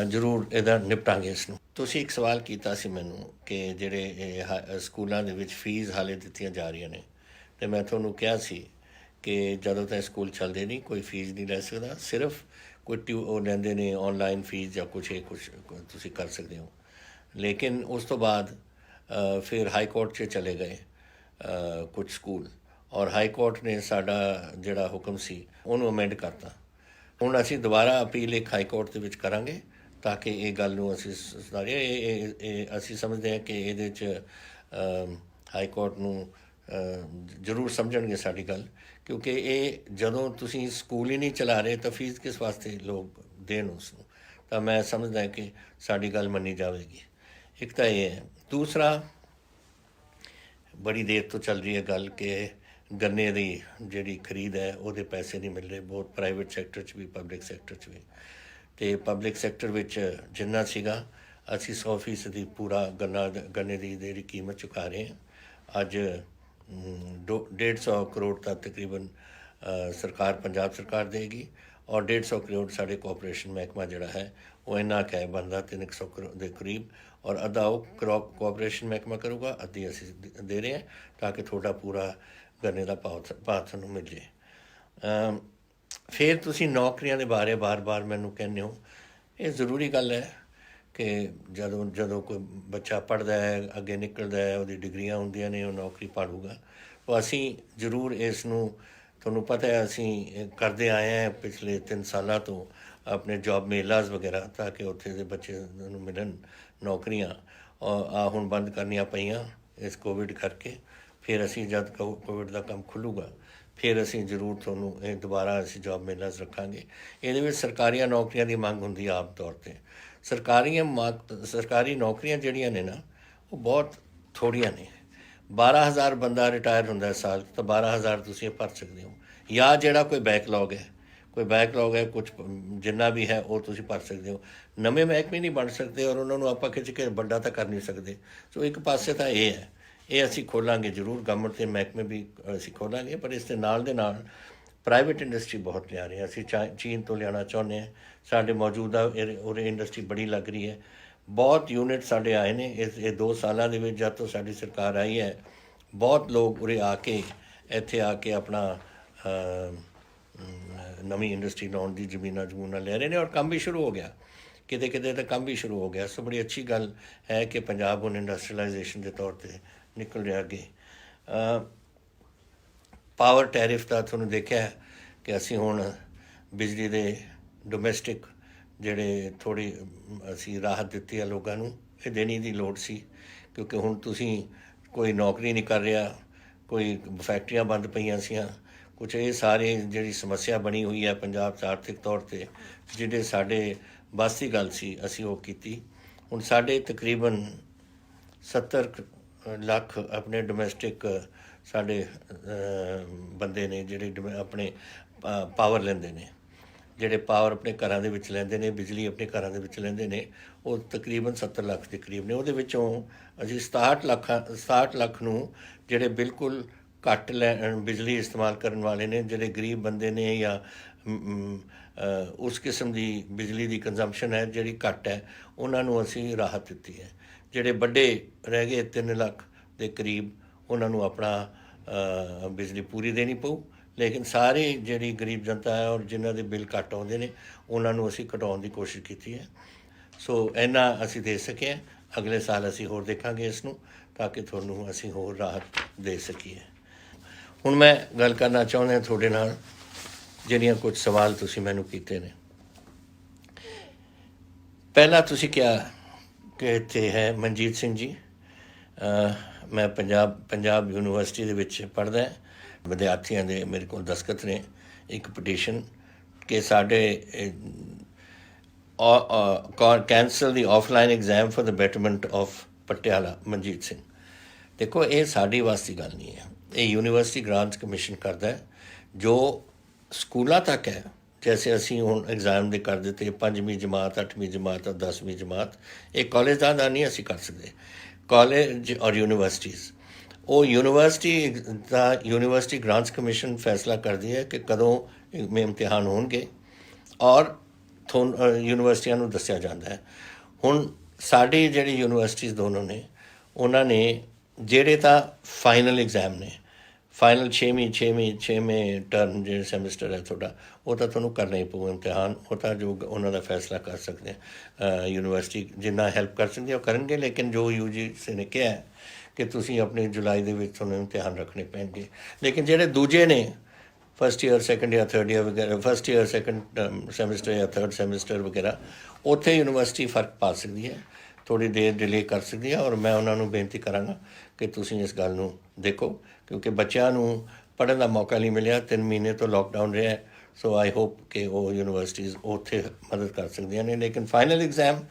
Speaker 1: ਜ਼ਰੂਰ ਇਹਦਾ ਨਿਪਟਾਂਗੇ ਇਸ ਨੂੰ। ਤੁਸੀਂ ਇੱਕ ਸਵਾਲ ਕੀਤਾ ਸੀ ਮੈਨੂੰ ਕਿ ਜਿਹੜੇ ਇਹ ਸਕੂਲਾਂ ਦੇ ਵਿੱਚ ਫੀਸ ਹਾਲੇ ਦਿੱਤੀਆਂ ਜਾ ਰਹੀਆਂ ਨੇ, ਅਤੇ ਮੈਂ ਤੁਹਾਨੂੰ ਕਿਹਾ ਸੀ ਕਿ ਜਦੋਂ ਤੱਕ ਸਕੂਲ ਚੱਲਦੇ ਨਹੀਂ ਕੋਈ ਫੀਸ ਨਹੀਂ ਲੈ ਸਕਦਾ, ਸਿਰਫ ਕੋਈ ਉਹ ਲੈਂਦੇ ਨੇ ਆਨਲਾਈਨ ਫੀਸ ਜਾਂ ਕੁਛ ਤੁਸੀਂ ਕਰ ਸਕਦੇ ਹੋ। ਲੇਕਿਨ ਉਸ ਤੋਂ ਬਾਅਦ ਫਿਰ ਹਾਈ ਕੋਰਟ 'ਚ ਚਲੇ ਗਏ ਕੁਝ ਸਕੂਲ, ਔਰ ਹਾਈ ਕੋਰਟ ਨੇ ਸਾਡਾ ਜਿਹੜਾ ਹੁਕਮ ਸੀ ਉਹਨੂੰ ਅਮੈਂਡ ਕਰਤਾ। ਹੁਣ ਅਸੀਂ ਦੁਬਾਰਾ ਅਪੀਲ ਇੱਕ ਹਾਈ ਕੋਰਟ ਦੇ ਵਿੱਚ ਕਰਾਂਗੇ ਤਾਂ ਕਿ ਇਹ ਗੱਲ ਨੂੰ ਅਸੀਂ ਸੁਧਾਰੀਏ। ਇਹ ਅਸੀਂ ਸਮਝਦੇ ਹਾਂ ਕਿ ਇਹਦੇ 'ਚ ਹਾਈ ਕੋਰਟ ਨੂੰ ਜ਼ਰੂਰ ਸਮਝਣਗੇ ਸਾਡੀ ਗੱਲ, ਕਿਉਂਕਿ ਇਹ ਜਦੋਂ ਤੁਸੀਂ ਸਕੂਲ ਹੀ ਨਹੀਂ ਚਲਾ ਰਹੇ ਤਾਂ ਫੀਸ ਕਿਸ ਵਾਸਤੇ ਲੋਕ ਦੇਣ ਉਸ ਨੂੰ। ਤਾਂ ਮੈਂ ਸਮਝਦਾ ਕਿ ਸਾਡੀ ਗੱਲ ਮੰਨੀ ਜਾਵੇਗੀ। ਇੱਕ ਤਾਂ ਇਹ ਹੈ। ਦੂਸਰਾ, ਬੜੀ ਦੇਰ ਤੋਂ ਚੱਲ ਰਹੀ ਹੈ ਗੱਲ ਕਿ ਗੰਨੇ ਦੀ ਜਿਹੜੀ ਖਰੀਦ ਹੈ ਉਹਦੇ ਪੈਸੇ ਨਹੀਂ ਮਿਲ ਰਹੇ, ਬਹੁਤ ਪ੍ਰਾਈਵੇਟ ਸੈਕਟਰ 'ਚ ਵੀ ਪਬਲਿਕ ਸੈਕਟਰ 'ਚ ਵੀ। ਅਤੇ ਪਬਲਿਕ ਸੈਕਟਰ ਵਿੱਚ ਜਿੰਨਾ ਸੀਗਾ ਅਸੀਂ 100% ਪੂਰਾ ਗੰਨੇ ਦੀ ਜਿਹੜੀ ਕੀਮਤ ਚੁਕਾ ਰਹੇ ਹਾਂ। ਅੱਜ 150 ਕਰੋੜ ਦਾ ਤਕਰੀਬਨ ਸਰਕਾਰ ਪੰਜਾਬ ਸਰਕਾਰ ਦੇਗੀ, ਔਰ 150 ਕਰੋੜ ਸਾਡੇ ਕੋਆਪਰੇਸ਼ਨ ਮਹਿਕਮਾ ਜਿਹੜਾ ਹੈ ਉਹ ਇੰਨਾ ਕੁ ਹੈ ਬਣਦਾ 300 ਕਰੋੜ ਦੇ ਕਰੀਬ, ਔਰ ਅੱਧਾ ਉਹ ਕੋਆਪਰੇਸ਼ਨ ਮਹਿਕਮਾ ਕਰੂਗਾ, ਅੱਧੀ ਅਸੀਂ ਦੇ ਰਹੇ ਹਾਂ ਤਾਂ ਕਿ ਤੁਹਾਡਾ ਪੂਰਾ ਗੰਨੇ ਦਾ ਭਾਅ ਤੁਹਾਨੂੰ ਮਿਲ ਜੇ। ਫਿਰ ਤੁਸੀਂ ਨੌਕਰੀਆਂ ਦੇ ਬਾਰੇ ਬਾਰ ਮੈਨੂੰ ਕਹਿੰਦੇ ਹੋ, ਇਹ ਜ਼ਰੂਰੀ ਗੱਲ ਹੈ ਕਿ ਜਦੋਂ ਕੋਈ ਬੱਚਾ ਪੜ੍ਹਦਾ ਹੈ, ਅੱਗੇ ਨਿਕਲਦਾ ਹੈ, ਉਹਦੀ ਡਿਗਰੀਆਂ ਹੁੰਦੀਆਂ ਨੇ, ਉਹ ਨੌਕਰੀ ਭਾਲੂਗਾ। ਉਹ ਅਸੀਂ ਜ਼ਰੂਰ ਇਸ ਨੂੰ, ਤੁਹਾਨੂੰ ਪਤਾ ਹੈ ਅਸੀਂ ਕਰਦੇ ਆਏ ਹਾਂ ਪਿਛਲੇ 3 ਸਾਲਾਂ ਤੋਂ ਆਪਣੇ ਜੋਬ ਮੇਲਾਜ਼ ਵਗੈਰਾ, ਤਾਂ ਕਿ ਉੱਥੇ ਦੇ ਬੱਚੇ ਨੂੰ ਮਿਲਣ ਨੌਕਰੀਆਂ। ਔਰ ਹੁਣ ਬੰਦ ਕਰਨੀਆਂ ਪਈਆਂ ਇਸ ਕੋਵਿਡ ਕਰਕੇ। ਫਿਰ ਅਸੀਂ ਜਦ ਕੋਵਿਡ ਦਾ ਕੰਮ ਖੁੱਲ੍ਹੂਗਾ ਫਿਰ ਅਸੀਂ ਜ਼ਰੂਰ ਤੁਹਾਨੂੰ ਇਹ ਦੁਬਾਰਾ ਅਸੀਂ ਜੋਬ ਮੇਲਾਜ਼ ਰੱਖਾਂਗੇ। ਇਹਦੇ ਵਿੱਚ ਸਰਕਾਰੀਆਂ ਨੌਕਰੀਆਂ ਦੀ ਮੰਗ ਹੁੰਦੀ ਆਮ ਤੌਰ 'ਤੇ। ਸਰਕਾਰੀ ਨੌਕਰੀਆਂ ਜਿਹੜੀਆਂ ਨੇ ਨਾ ਉਹ ਬਹੁਤ ਥੋੜ੍ਹੀਆਂ ਨੇ। 12,000 ਬੰਦਾ ਰਿਟਾਇਰ ਹੁੰਦਾ ਸਾਲ, ਤਾਂ 12,000 ਤੁਸੀਂ ਭਰ ਸਕਦੇ ਹੋ, ਜਾਂ ਜਿਹੜਾ ਕੋਈ ਬੈਕਲੌਗ ਹੈ ਕੁਛ ਜਿੰਨਾ ਵੀ ਹੈ ਉਹ ਤੁਸੀਂ ਭਰ ਸਕਦੇ ਹੋ। ਨਵੇਂ ਮਹਿਕਮੇ ਨਹੀਂ ਬਣ ਸਕਦੇ ਔਰ ਉਹਨਾਂ ਨੂੰ ਆਪਾਂ ਖਿੱਚ ਕੇ ਵੱਡਾ ਤਾਂ ਕਰ ਨਹੀਂ ਸਕਦੇ। ਸੋ ਇੱਕ ਪਾਸੇ ਤਾਂ ਇਹ ਹੈ, ਇਹ ਅਸੀਂ ਖੋਲਾਂਗੇ ਜ਼ਰੂਰ, ਗਵਰਨਮੈਂਟ ਦੇ ਮਹਿਕਮੇ ਵੀ ਅਸੀਂ ਖੋਲਾਂਗੇ, ਪਰ ਇਸ ਦੇ ਨਾਲ ਦੇ ਨਾਲ ਪ੍ਰਾਈਵੇਟ ਇੰਡਸਟਰੀ ਬਹੁਤ ਲਿਆ ਰਹੇ ਹਾਂ। ਅਸੀਂ ਚੀਨ ਤੋਂ ਲਿਆਉਣਾ ਚਾਹੁੰਦੇ ਹਾਂ। ਸਾਡੇ ਮੌਜੂਦਾ ਉਰੇ ਇੰਡਸਟਰੀ ਬੜੀ ਲੱਗ ਰਹੀ ਹੈ, ਬਹੁਤ ਯੂਨਿਟ ਸਾਡੇ ਆਏ ਨੇ ਇਹ 2 ਸਾਲਾਂ ਦੇ ਵਿੱਚ। ਜਦ ਤੋਂ ਸਾਡੀ ਸਰਕਾਰ ਆਈ ਹੈ ਬਹੁਤ ਲੋਕ ਉਰੇ ਆ ਕੇ ਇੱਥੇ ਆ ਕੇ ਆਪਣਾ ਨਵੀਂ ਇੰਡਸਟਰੀ ਲਾਉਣ ਦੀ ਜ਼ਮੀਨਾਂ ਲੈ ਰਹੇ ਨੇ, ਔਰ ਕੰਮ ਵੀ ਸ਼ੁਰੂ ਹੋ ਗਿਆ, ਕਿਤੇ ਤਾਂ ਕੰਮ ਵੀ ਸ਼ੁਰੂ ਹੋ ਗਿਆ। ਸੋ ਬੜੀ ਅੱਛੀ ਗੱਲ ਹੈ ਕਿ ਪੰਜਾਬ ਹੁਣ ਇੰਡਸਟਰੀਲਾਈਜੇਸ਼ਨ ਦੇ ਤੌਰ 'ਤੇ ਨਿਕਲ ਰਿਹਾ ਅੱਗੇ। ਪਾਵਰ ਟੈਰਿਫ ਦਾ ਤੁਹਾਨੂੰ ਦੇਖਿਆ ਕਿ ਅਸੀਂ ਹੁਣ ਬਿਜਲੀ ਦੇ ਡੋਮੈਸਟਿਕ ਜਿਹੜੇ ਥੋੜ੍ਹੀ ਅਸੀਂ ਰਾਹਤ ਦਿੱਤੀ ਆ ਲੋਕਾਂ ਨੂੰ, ਇਹ ਦੇਣੀ ਦੀ ਲੋੜ ਸੀ, ਕਿਉਂਕਿ ਹੁਣ ਤੁਸੀਂ ਕੋਈ ਨੌਕਰੀ ਨਹੀਂ ਕਰ ਰਿਹਾ, ਕੋਈ ਫੈਕਟਰੀਆਂ ਬੰਦ ਪਈਆਂ ਸੀਆਂ, ਕੁਛ ਇਹ ਸਾਰੇ ਜਿਹੜੀ ਸਮੱਸਿਆ ਬਣੀ ਹੋਈ ਹੈ ਪੰਜਾਬ 'ਚ ਆਰਥਿਕ ਤੌਰ 'ਤੇ, ਜਿਹੜੇ ਸਾਡੇ ਬਸ ਦੀ ਗੱਲ ਸੀ ਅਸੀਂ ਉਹ ਕੀਤੀ। ਹੁਣ ਸਾਡੇ ਤਕਰੀਬਨ 70 ਲੱਖ ਆਪਣੇ ਡੋਮੈਸਟਿਕ ਸਾਡੇ ਬੰਦੇ ਨੇ ਜਿਹੜੇ ਆਪਣੇ ਪਾਵਰ ਲੈਂਦੇ ਨੇ, ਜਿਹੜੇ ਪਾਵਰ ਆਪਣੇ ਘਰਾਂ ਦੇ ਵਿੱਚ ਲੈਂਦੇ ਨੇ, ਬਿਜਲੀ ਆਪਣੇ ਘਰਾਂ ਦੇ ਵਿੱਚ ਲੈਂਦੇ ਨੇ, ਉਹ ਤਕਰੀਬਨ 70 ਲੱਖ ਦੇ ਕਰੀਬ ਨੇ। ਉਹਦੇ ਵਿੱਚੋਂ ਅਸੀਂ 67 ਲੱਖ ਨੂੰ ਜਿਹੜੇ ਬਿਲਕੁਲ ਘੱਟ ਬਿਜਲੀ ਇਸਤੇਮਾਲ ਕਰਨ ਵਾਲੇ ਨੇ, ਜਿਹੜੇ ਗਰੀਬ ਬੰਦੇ ਨੇ ਜਾਂ ਉਸ ਕਿਸਮ ਦੀ ਬਿਜਲੀ ਦੀ ਕੰਜ਼ੰਪਸ਼ਨ ਹੈ ਜਿਹੜੀ ਘੱਟ ਹੈ, ਉਹਨਾਂ ਨੂੰ ਅਸੀਂ ਰਾਹਤ ਦਿੱਤੀ ਹੈ। ਜਿਹੜੇ ਵੱਡੇ ਰਹਿ ਗਏ 3 ਲੱਖ ਦੇ ਕਰੀਬ, ਉਹਨਾਂ ਨੂੰ ਆਪਣਾ ਬਿਜਲੀ ਪੂਰੀ ਦੇਣੀ ਪਊ। ਲੇਕਿਨ ਸਾਰੇ ਜਿਹੜੀ ਗਰੀਬ ਜਨਤਾ ਹੈ ਔਰ ਜਿਨ੍ਹਾਂ ਦੇ ਬਿੱਲ ਘੱਟ ਆਉਂਦੇ ਨੇ ਉਹਨਾਂ ਨੂੰ ਅਸੀਂ ਘਟਾਉਣ ਦੀ ਕੋਸ਼ਿਸ਼ ਕੀਤੀ ਹੈ। ਸੋ ਇੰਨਾ ਅਸੀਂ ਦੇ ਸਕੇ। ਅਗਲੇ ਸਾਲ ਅਸੀਂ ਹੋਰ ਦੇਖਾਂਗੇ ਇਸ ਨੂੰ, ਤਾਂ ਕਿ ਤੁਹਾਨੂੰ ਅਸੀਂ ਹੋਰ ਰਾਹਤ ਦੇ ਸਕੀਏ। ਹੁਣ ਮੈਂ ਗੱਲ ਕਰਨਾ ਚਾਹੁੰਦਾ ਤੁਹਾਡੇ ਨਾਲ ਜਿਹੜੀਆਂ ਕੁਝ ਸਵਾਲ ਤੁਸੀਂ ਮੈਨੂੰ ਕੀਤੇ ਨੇ। ਪਹਿਲਾਂ ਤੁਸੀਂ ਕਿਹਾ ਕਿ ਇੱਥੇ ਹੈ ਮਨਜੀਤ ਸਿੰਘ ਜੀ, ਮੈਂ ਪੰਜਾਬ ਯੂਨੀਵਰਸਿਟੀ ਦੇ ਵਿੱਚ ਪੜ੍ਹਦਾ। ਵਿਦਿਆਰਥੀਆਂ ਦੇ ਮੇਰੇ ਕੋਲ ਦਸਤਖਤ ਨੇ ਇੱਕ ਪਟੀਸ਼ਨ ਕਿ ਸਾਡੇ ਕੈਂਸਲ ਦੀ offline exam for the betterment of Patiala. Manjit Singh, ਦੇਖੋ ਇਹ ਸਾਡੀ ਵਾਸਤੇ ਗੱਲ ਨਹੀਂ ਹੈ, ਇਹ ਯੂਨੀਵਰਸਿਟੀ ਗ੍ਰਾਂਟਸ ਕਮਿਸ਼ਨ ਕਰਦਾ ਹੈ ਜੋ ਸਕੂਲਾਂ ਤੱਕ ਹੈ। ਜੈਸੇ ਅਸੀਂ ਹੁਣ ਐਗਜ਼ਾਮ ਦੇ ਕਰ ਦਿੱਤੇ 5ਵੀਂ ਜਮਾਤ, 8ਵੀਂ ਜਮਾਤ ਔਰ 10ਵੀਂ ਜਮਾਤ, ਇਹ ਕਾਲਜ ਦਾ ਨਹੀਂ ਅਸੀਂ ਕਰ ਸਕਦੇ। ਕਾਲਜ ਔਰ ਯੂਨੀਵਰਸਿਟੀਜ਼ ਉਹ ਯੂਨੀਵਰਸਿਟੀ ਗ੍ਰਾਂਟਸ ਕਮਿਸ਼ਨ ਫੈਸਲਾ ਕਰਦੀ ਹੈ ਕਿ ਕਦੋਂ ਇਮਤਿਹਾਨ ਹੋਣਗੇ, ਔਰ ਯੂਨੀਵਰਸਿਟੀਆਂ ਨੂੰ ਦੱਸਿਆ ਜਾਂਦਾ ਹੈ। ਹੁਣ ਸਾਡੀ ਜਿਹੜੀ ਯੂਨੀਵਰਸਿਟੀਜ਼ ਦੋਨੋਂ ਨੇ, ਉਹਨਾਂ ਨੇ ਜਿਹੜੇ ਤਾਂ ਫਾਈਨਲ ਐਗਜ਼ਾਮ ਨੇ, ਫਾਈਨਲ ਛੇਵੇਂ ਟਰਮ ਜਿਹੜੇ ਸੈਮਿਸਟਰ ਹੈ ਤੁਹਾਡਾ, ਉਹ ਤਾਂ ਤੁਹਾਨੂੰ ਕਰਨਾ ਹੀ ਪਊ ਇਮਤਿਹਾਨ। ਉਹ ਤਾਂ ਜੋ ਉਹਨਾਂ ਦਾ ਫੈਸਲਾ ਕਰ ਸਕਦੇ ਆ, ਯੂਨੀਵਰਸਿਟੀ ਜਿੰਨਾ ਹੈਲਪ ਕਰ ਸਕਦੀ ਉਹ ਕਰਨਗੇ। ਲੇਕਿਨ ਜੋ UGC ਨੇ ਕਿਹਾ ਕਿ ਤੁਸੀਂ ਆਪਣੇ ਜੁਲਾਈ ਦੇ ਵਿੱਚ ਤੁਹਾਨੂੰ ਇਮਤਿਹਾਨ ਰੱਖਣੇ ਪੈਣਗੇ। ਲੇਕਿਨ ਜਿਹੜੇ ਦੂਜੇ ਨੇ, first year, second year, third year ਵਗੈਰਾ, ਫਸਟ ਈਅਰ ਸੈਕੰਡ ਸੈਮਿਸਟਰ ਜਾਂ ਥਰਡ ਸੈਮਿਸਟਰ ਵਗੈਰਾ, ਉੱਥੇ ਯੂਨੀਵਰਸਿਟੀ ਫਰਕ ਪਾ ਸਕਦੀ ਹੈ, ਥੋੜ੍ਹੀ ਦੇਰ ਡਿਲੇ ਕਰ ਸਕਦੀ ਹੈ। ਔਰ ਮੈਂ ਉਹਨਾਂ ਨੂੰ ਬੇਨਤੀ ਕਰਾਂਗਾ ਕਿ ਤੁਸੀਂ ਇਸ ਗੱਲ ਨੂੰ ਦੇਖੋ, ਕਿਉਂਕਿ ਬੱਚਿਆਂ ਨੂੰ ਪੜ੍ਹਨ ਦਾ ਮੌਕਾ ਨਹੀਂ ਮਿਲਿਆ, 3 ਮਹੀਨੇ ਤੋਂ ਲੋਕਡਾਊਨ ਰਿਹਾ। ਸੋ ਆਈ ਹੋਪ ਕਿ ਉਹ ਯੂਨੀਵਰਸਿਟੀਜ਼ ਉੱਥੇ ਮਦਦ ਕਰ ਸਕਦੀਆਂ ਨੇ। ਲੇਕਿਨ ਫਾਈਨਲ ਐਗਜ਼ਾਮ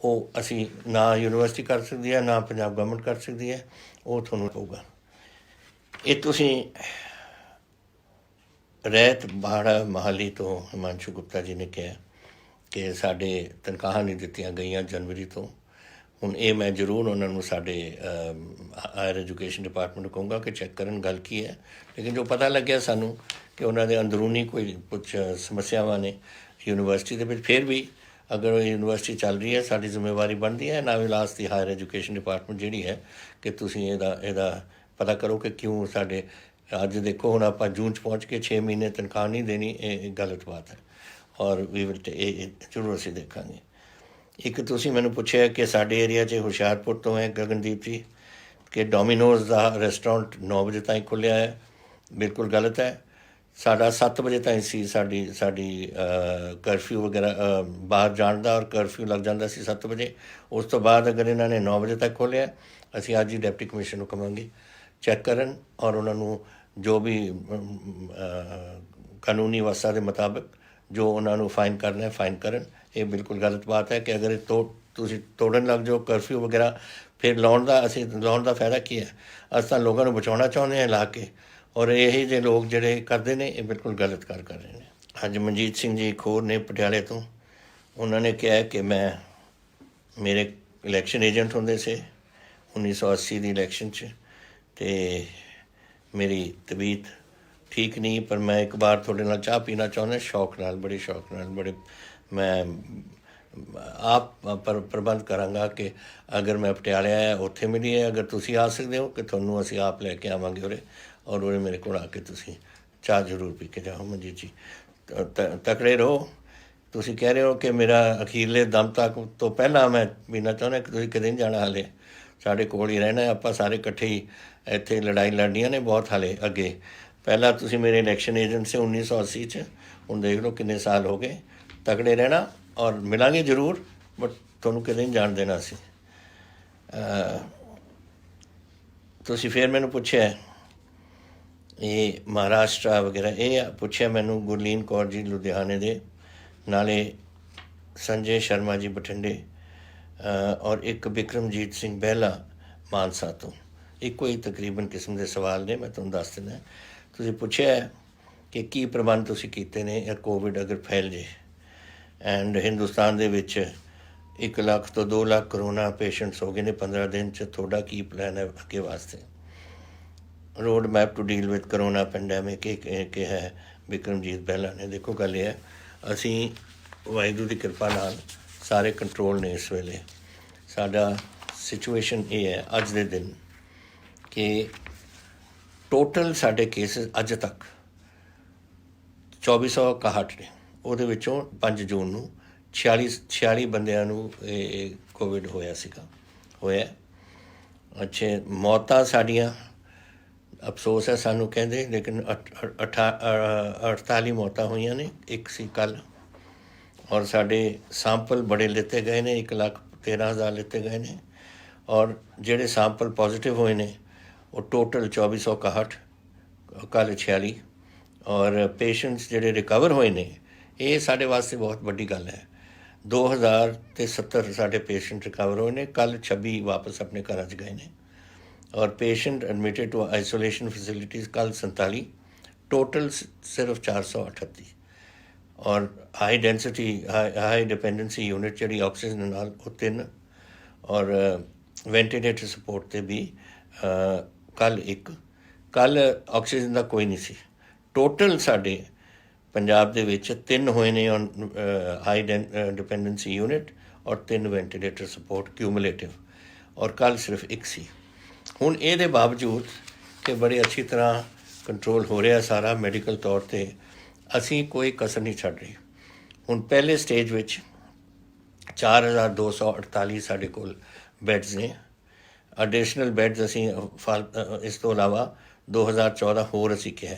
Speaker 1: ਉਹ ਅਸੀਂ ਨਾ ਯੂਨੀਵਰਸਿਟੀ ਕਰ ਸਕਦੀ ਹੈ, ਨਾ ਪੰਜਾਬ ਗਵਰਨਮੈਂਟ ਕਰ ਸਕਦੀ ਹੈ, ਉਹ ਤੁਹਾਨੂੰ ਪਊਗਾ। ਇਹ ਤੁਸੀਂ ਰਹਿਤ ਬਾੜਾ ਮਹਾਲੀ ਤੋਂ ਹਿਮਾਂਸ਼ੂ ਗੁਪਤਾ ਜੀ ਨੇ ਕਿਹਾ ਕਿ ਸਾਡੇ ਤਨਖਾਹਾਂ ਨਹੀਂ ਦਿੱਤੀਆਂ ਗਈਆਂ ਜਨਵਰੀ ਤੋਂ। ਹੁਣ ਇਹ ਮੈਂ ਜ਼ਰੂਰ ਉਹਨਾਂ ਨੂੰ, ਸਾਡੇ ਹਾਇਰ ਐਜੂਕੇਸ਼ਨ ਡਿਪਾਰਟਮੈਂਟ ਨੂੰ ਕਹੂੰਗਾ ਕਿ ਚੈੱਕ ਕਰਨ ਗੱਲ ਕੀ ਹੈ। ਲੇਕਿਨ ਜੋ ਪਤਾ ਲੱਗਿਆ ਸਾਨੂੰ ਕਿ ਉਹਨਾਂ ਦੇ ਅੰਦਰੂਨੀ ਕੋਈ ਕੁਛ ਸਮੱਸਿਆਵਾਂ ਨੇ ਯੂਨੀਵਰਸਿਟੀ ਦੇ ਵਿੱਚ। ਫਿਰ ਵੀ ਅਗਰ ਉਹ ਯੂਨੀਵਰਸਿਟੀ ਚੱਲ ਰਹੀ ਹੈ, ਸਾਡੀ ਜ਼ਿੰਮੇਵਾਰੀ ਬਣਦੀ ਹੈ ਨਾਵਿਲਾਸ ਦੀ ਹਾਇਰ ਐਜੂਕੇਸ਼ਨ ਡਿਪਾਰਟਮੈਂਟ ਜਿਹੜੀ ਹੈ, ਕਿ ਤੁਸੀਂ ਇਹਦਾ ਪਤਾ ਕਰੋ ਕਿ ਕਿਉਂ ਸਾਡੇ ਅੱਜ ਦੇਖੋ ਹੁਣ ਆਪਾਂ ਜੂਨ 'ਚ ਪਹੁੰਚ ਕੇ 6 ਮਹੀਨੇ ਤਨਖਾਹ ਨਹੀਂ ਦੇਣੀ, ਇਹ ਗਲਤ ਬਾਤ ਹੈ। ਔਰ ਇਹ ਜ਼ਰੂਰ ਅਸੀਂ ਦੇਖਾਂਗੇ। ਇੱਕ ਤੁਸੀਂ ਮੈਨੂੰ ਪੁੱਛਿਆ ਕਿ ਸਾਡੇ ਏਰੀਆ 'ਚ ਹੁਸ਼ਿਆਰਪੁਰ ਤੋਂ ਹੈ ਗਗਨਦੀਪ ਜੀ, ਕਿ ਡੋਮੀਨੋਜ਼ ਦਾ ਰੈਸਟੋਰੈਂਟ 9 ਵਜੇ ਤਾਈਂ ਖੁੱਲ੍ਹਿਆ ਹੈ। ਬਿਲਕੁਲ ਗਲਤ ਹੈ। ਸਾਡਾ 7 ਵਜੇ ਤਾਈਂ ਸੀ ਸਾਡੀ ਕਰਫਿਊ ਵਗੈਰਾ ਬਾਹਰ ਜਾਣ ਦਾ, ਔਰ ਕਰਫਿਊ ਲੱਗ ਜਾਂਦਾ ਸੀ 7 ਵਜੇ। ਉਸ ਤੋਂ ਬਾਅਦ ਅਗਰ ਇਹਨਾਂ ਨੇ 9 ਵਜੇ ਤੱਕ ਖੋਲ੍ਹਿਆ, ਅਸੀਂ ਅੱਜ ਹੀ ਡਿਪਟੀ ਕਮਿਸ਼ਨਰ ਨੂੰ ਕਹਾਂਗੇ ਚੈੱਕ ਕਰਨ, ਔਰ ਉਹਨਾਂ ਨੂੰ ਜੋ ਵੀ ਕਾਨੂੰਨੀ ਅਵਸਥਾ ਦੇ ਮੁਤਾਬਕ ਜੋ ਉਹਨਾਂ ਨੂੰ ਫਾਈਨ ਕਰਨਾ ਹੈ ਫਾਈਨ ਕਰਨ। ਇਹ ਬਿਲਕੁਲ ਗਲਤ ਬਾਤ ਹੈ ਕਿ ਅਗਰ ਤੁਸੀਂ ਤੋੜਨ ਲੱਗ ਜਾਓ ਕਰਫਿਊ ਵਗੈਰਾ, ਫਿਰ ਲਾਉਣ ਦਾ ਫਾਇਦਾ ਕੀ ਹੈ? ਅਸੀਂ ਤਾਂ ਲੋਕਾਂ ਨੂੰ ਬਚਾਉਣਾ ਚਾਹੁੰਦੇ ਹਾਂ ਲਾ ਕੇ, ਔਰ ਇਹੀ ਜਿਹੇ ਲੋਕ ਜਿਹੜੇ ਕਰਦੇ ਨੇ ਇਹ ਬਿਲਕੁਲ ਗਲਤ ਕਰ ਰਹੇ ਨੇ। ਅੱਜ ਮਨਜੀਤ ਸਿੰਘ ਜੀ ਇੱਕ ਹੋਰ ਨੇ ਪਟਿਆਲੇ ਤੋਂ, ਉਹਨਾਂ ਨੇ ਕਿਹਾ ਕਿ ਮੇਰੇ ਇਲੈਕਸ਼ਨ ਏਜੰਟ ਹੁੰਦੇ ਸੀ 1980 ਦੀ ਇਲੈਕਸ਼ਨ 'ਚ, ਅਤੇ ਮੇਰੀ ਤਬੀਅਤ ਠੀਕ ਨਹੀਂ, ਪਰ ਮੈਂ ਇੱਕ ਵਾਰ ਤੁਹਾਡੇ ਨਾਲ ਚਾਹ ਪੀਣਾ ਚਾਹੁੰਦਾ, ਬੜੇ ਸ਼ੌਕ ਨਾਲ ਮੈਂ ਆਪ ਪ੍ਰਬੰਧ ਕਰਾਂਗਾ ਕਿ ਅਗਰ ਮੈਂ ਪਟਿਆਲੇ ਆਇਆ ਉੱਥੇ ਮਿਲੀਏ, ਅਗਰ ਤੁਸੀਂ ਆ ਸਕਦੇ ਹੋ ਕਿ ਤੁਹਾਨੂੰ ਅਸੀਂ ਆਪ ਲੈ ਕੇ ਆਵਾਂਗੇ ਉਰੇ, ਔਰ ਉਰੇ ਮੇਰੇ ਕੋਲ ਆ ਕੇ ਤੁਸੀਂ ਚਾਹ ਜ਼ਰੂਰ ਪੀ ਕੇ ਜਾਓ। ਮਨਜੀਤ ਜੀ ਤਕੜੇ ਰਹੋ। ਤੁਸੀਂ ਕਹਿ ਰਹੇ ਹੋ ਕਿ ਮੇਰਾ ਅਖੀਰਲੇ ਦਮ ਤੱਕ ਤੋਂ ਪਹਿਲਾਂ ਮੈਂ ਪੀਣਾ ਚਾਹੁੰਦਾ, ਕਿ ਤੁਸੀਂ ਕਿਤੇ ਨਹੀਂ ਜਾਣਾ, ਹਾਲੇ ਸਾਡੇ ਕੋਲ ਹੀ ਰਹਿਣਾ। ਆਪਾਂ ਸਾਰੇ ਇਕੱਠੇ ਹੀ ਇੱਥੇ ਲੜਾਈ ਲੜਨੀਆਂ ਨੇ ਬਹੁਤ ਹਾਲੇ ਅੱਗੇ। ਪਹਿਲਾਂ ਤੁਸੀਂ ਮੇਰੇ ਇਲੈਕਸ਼ਨ ਏਜੰਟ ਸੀ 1980 'ਚ, ਹੁਣ ਦੇਖ ਲਓ ਕਿੰਨੇ ਸਾਲ ਹੋ ਗਏ। ਤਕੜੇ ਰਹਿਣਾ, ਔਰ ਮਿਲਾਂਗੇ ਜ਼ਰੂਰ, ਬਟ ਤੁਹਾਨੂੰ ਕਿਤੇ ਨਹੀਂ ਜਾਣ ਦੇਣਾ ਸੀ। ਤੁਸੀਂ ਫਿਰ ਮੈਨੂੰ ਪੁੱਛਿਆ ਇਹ ਮਹਾਰਾਸ਼ਟਰ ਵਗੈਰਾ, ਇਹ ਪੁੱਛਿਆ ਮੈਨੂੰ ਗੁਰਲੀਨ ਕੌਰ ਜੀ ਲੁਧਿਆਣੇ ਦੇ, ਨਾਲੇ ਸੰਜੇ ਸ਼ਰਮਾ ਜੀ ਬਠਿੰਡੇ, ਔਰ ਇੱਕ ਬਿਕਰਮਜੀਤ ਸਿੰਘ ਬਹਿਲਾ ਮਾਨਸਾ ਤੋਂ। ਇੱਕੋ ਹੀ ਤਕਰੀਬਨ ਕਿਸਮ ਦੇ ਸਵਾਲ ਨੇ, ਮੈਂ ਤੁਹਾਨੂੰ ਦੱਸ ਦਿੰਦਾ। ਤੁਸੀਂ ਪੁੱਛਿਆ ਕਿ ਕੀ ਪ੍ਰਬੰਧ ਤੁਸੀਂ ਕੀਤੇ ਨੇ ਜਾਂ ਕੋਵਿਡ ਅਗਰ ਫੈਲ ਜੇ, ਐਂਡ ਹਿੰਦੁਸਤਾਨ ਦੇ ਵਿੱਚ 1 ਲੱਖ ਤੋਂ 2 ਲੱਖ ਕਰੋਨਾ ਪੇਸ਼ੈਂਟਸ ਹੋ ਗਏ ਨੇ 15 ਦਿਨ 'ਚ, ਤੁਹਾਡਾ ਕੀ ਪਲਾਨ ਹੈ ਅੱਗੇ ਵਾਸਤੇ? Road map to deal with corona pandemic ਇਹ ਹੈ ਬਿਕਰਮਜੀਤ ਬਹਿਲਾ ਨੇ। ਦੇਖੋ ਗੱਲ ਇਹ ਹੈ, ਅਸੀਂ ਵਾਹਿਗੁਰੂ ਦੀ ਕਿਰਪਾ ਨਾਲ ਸਾਰੇ ਕੰਟਰੋਲ ਨੇ ਇਸ ਵੇਲੇ। ਸਾਡਾ ਸਿਚੁਏਸ਼ਨ ਇਹ ਹੈ ਅੱਜ ਦੇ ਦਿਨ ਕਿ ਟੋਟਲ ਸਾਡੇ ਕੇਸਿਸ ਅੱਜ ਤੱਕ 2461 ਨੇ, ਉਹਦੇ ਵਿੱਚੋਂ 5 ਜੂਨ ਨੂੰ 46 ਬੰਦਿਆਂ ਨੂੰ ਇਹ ਕੋਵਿਡ ਹੋਇਆ। ਅੱਛੇ ਮੌਤਾਂ ਸਾਡੀਆਂ, ਅਫਸੋਸ ਹੈ ਸਾਨੂੰ ਕਹਿੰਦੇ, ਲੇਕਿਨ 48 ਮੌਤਾਂ ਹੋਈਆਂ ਨੇ, ਇੱਕ ਸੀ ਕੱਲ੍ਹ। ਔਰ ਸਾਡੇ ਸੈਂਪਲ ਬੜੇ ਲਿੱਤੇ ਗਏ ਨੇ, 1,13,000 ਲਿੱਤੇ ਗਏ ਨੇ, ਔਰ ਜਿਹੜੇ ਸੈਂਪਲ ਪੋਜ਼ੀਟਿਵ ਹੋਏ ਨੇ ਉਹ ਟੋਟਲ 2461, ਕੱਲ੍ਹ 46, ਔਰ ਪੇਸ਼ੈਂਟਸ ਜਿਹੜੇ ਰਿਕਵਰ ਹੋਏ ਨੇ, ਇਹ ਸਾਡੇ ਵਾਸਤੇ ਬਹੁਤ ਵੱਡੀ ਗੱਲ ਹੈ। 2070 ਸਾਡੇ ਪੇਸ਼ੈਂਟ ਰਿਕਵਰ ਹੋਏ ਨੇ, ਕੱਲ੍ਹ 26 ਵਾਪਸ ਆਪਣੇ ਘਰਾਂ 'ਚ ਗਏ ਨੇ, ਔਰ patient admitted to isolation facilities ਕੱਲ੍ਹ 47, ਟੋਟਲ ਸਿਰਫ 438, ਔਰ ਹਾਈ ਡਿਪੈਂਡੈਂਸੀ ਯੂਨਿਟ ਜਿਹੜੀ ਆਕਸੀਜਨ ਨਾਲ ਉਹ 3, ਔਰ ਵੈਂਟੀਲੇਟਰ ਸਪੋਰਟ 'ਤੇ ਵੀ ਕੱਲ ਆਕਸੀਜਨ ਦਾ ਕੋਈ ਨਹੀਂ ਸੀ। ਟੋਟਲ ਸਾਡੇ ਪੰਜਾਬ ਦੇ ਵਿੱਚ 3 ਹੋਏ ਨੇ ਔਨ ਹਾਈ ਡਿਪੈਂਡੈਂਸੀ ਯੂਨਿਟ ਔਰ 3 ਵੈਂਟੀਲੇਟਰ ਸਪੋਰਟ ਕਿਊਮੂਲੇਟਿਵ, ਔਰ ਕੱਲ ਸਿਰਫ 1 ਸੀ। ਹੁਣ ਇਹਦੇ ਬਾਵਜੂਦ ਕਿ ਬੜੀ ਅੱਛੀ ਤਰ੍ਹਾਂ ਕੰਟਰੋਲ ਹੋ ਰਿਹਾ ਸਾਰਾ ਮੈਡੀਕਲ ਤੌਰ 'ਤੇ, ਅਸੀਂ ਕੋਈ ਕਸਰ ਨਹੀਂ ਛੱਡ ਰਹੀ। ਹੁਣ ਪਹਿਲੇ ਸਟੇਜ ਵਿੱਚ 4248 ਸਾਡੇ ਕੋਲ ਬੈਡਸ ਨੇ। ਐਡੀਸ਼ਨਲ ਬੈਡਸ ਅਸੀਂ ਇਸ ਤੋਂ ਇਲਾਵਾ 2014 ਹੋਰ ਅਸੀਂ ਕਿਹਾ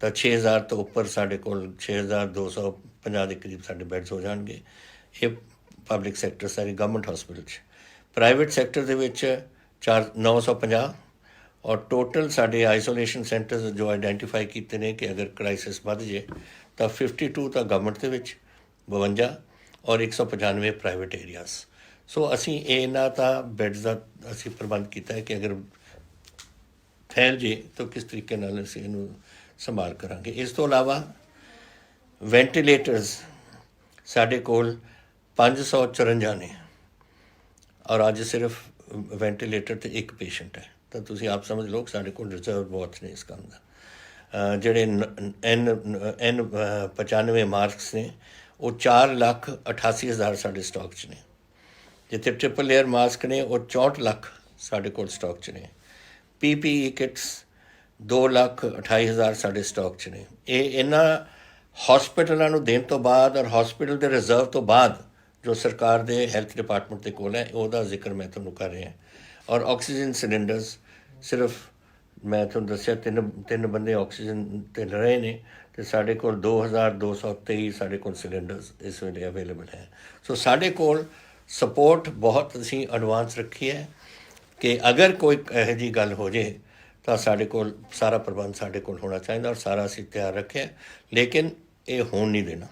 Speaker 1: ਤਾਂ 6000 ਤੋਂ ਉੱਪਰ ਸਾਡੇ ਕੋਲ 6250 ਦੇ ਕਰੀਬ ਸਾਡੇ ਬੈਡਸ ਹੋ ਜਾਣਗੇ। ਇਹ ਪਬਲਿਕ ਸੈਕਟਰ ਸਾਰੀ ਗਵਰਨਮੈਂਟ ਹਸਪੀਟਲ 'ਚ। ਪ੍ਰਾਈਵੇਟ ਸੈਕਟਰ ਦੇ ਵਿੱਚ 950 ਔਰ ਟੋਟਲ ਸਾਡੇ ਆਈਸੋਲੇਸ਼ਨ ਸੈਂਟਰਸ ਜੋ ਆਈਡੈਂਟੀਫਾਈ ਕੀਤੇ ਨੇ ਕਿ ਅਗਰ ਕ੍ਰਾਈਸਿਸ ਵੱਧ ਜੇ ਤਾਂ 52 ਤਾਂ ਗਵਰਨਮੈਂਟ ਦੇ ਵਿੱਚ, 52 ਔਰ 195 ਪ੍ਰਾਈਵੇਟ ਏਰੀਆਸ। ਸੋ ਅਸੀਂ ਇਹਨਾਂ ਤਾਂ ਬੈਡਸ ਦਾ ਅਸੀਂ ਪ੍ਰਬੰਧ ਕੀਤਾ ਹੈ ਕਿ ਅਗਰ ਫੈਲ ਜੇ ਤਾਂ ਕਿਸ ਤਰੀਕੇ ਨਾਲ ਅਸੀਂ ਇਹਨੂੰ ਸੰਭਾਲ ਕਰਾਂਗੇ। ਇਸ ਤੋਂ ਇਲਾਵਾ ਵੈਂਟੀਲੇਟਰਸ ਸਾਡੇ ਕੋਲ 554 ਨੇ ਔਰ ਅੱਜ ਸਿਰਫ ਵੈਂਟੀਲੇਟਰ 'ਤੇ 1 ਪੇਸ਼ੈਂਟ ਹੈ। ਤਾਂ ਤੁਸੀਂ ਆਪ ਸਮਝ ਲਓ ਕਿ ਸਾਡੇ ਕੋਲ ਰਿਜ਼ਰਵ ਬਹੁਤ ਨੇ ਇਸ ਕੰਮ ਦਾ। ਜਿਹੜੇ N95 ਮਾਸਕਸ ਨੇ ਉਹ 4,88,000 ਸਾਡੇ ਸਟਾਕ 'ਚ ਨੇ। ਜਿੱਥੇ ਟ੍ਰਿਪਲ ਲੇਅਰ ਮਾਸਕ ਨੇ ਉਹ 64 ਲੱਖ ਸਾਡੇ ਕੋਲ ਸਟਾਕ 'ਚ ਨੇ। PPE ਕਿਟਸ 2,28,000 ਸਾਡੇ ਸਟਾਕ 'ਚ ਨੇ। ਇਹ ਇਹਨਾਂ ਹਸਪੀਟਲਾਂ ਨੂੰ ਦੇਣ ਤੋਂ ਬਾਅਦ ਔਰ ਹਸਪੀਟਲ ਦੇ ਰਿਜ਼ਰਵ ਤੋਂ ਬਾਅਦ ਜੋ ਸਰਕਾਰ ਦੇ ਹੈਲਥ ਡਿਪਾਰਟਮੈਂਟ ਦੇ ਕੋਲ ਹੈ ਉਹਦਾ ਜ਼ਿਕਰ ਮੈਂ ਤੁਹਾਨੂੰ ਕਰ ਰਿਹਾ। ਔਰ ਆਕਸੀਜਨ ਸਿਲੰਡਰਸ ਸਿਰਫ ਮੈਂ ਤੁਹਾਨੂੰ ਦੱਸਿਆ ਤਿੰਨ ਬੰਦੇ ਆਕਸੀਜਨ 'ਤੇ ਰਹੇ ਨੇ ਅਤੇ ਸਾਡੇ ਕੋਲ 2223 ਸਾਡੇ ਕੋਲ ਸਿਲੰਡਰਸ ਇਸ ਵੇਲੇ ਅਵੇਲੇਬਲ ਹੈ। ਸੋ ਸਾਡੇ ਕੋਲ ਸਪੋਰਟ ਬਹੁਤ ਅਸੀਂ ਐਡਵਾਂਸ ਰੱਖੀ ਹੈ ਕਿ ਅਗਰ ਕੋਈ ਇਹੋ ਜਿਹੀ ਗੱਲ ਹੋ ਜੇ ਤਾਂ ਸਾਡੇ ਕੋਲ ਸਾਰਾ ਪ੍ਰਬੰਧ ਸਾਡੇ ਕੋਲ ਹੋਣਾ ਚਾਹੀਦਾ ਔਰ ਸਾਰਾ ਅਸੀਂ ਤਿਆਰ ਰੱਖਿਆ। ਲੇਕਿਨ ਇਹ ਹੋਣ ਨਹੀਂ ਦੇਣਾ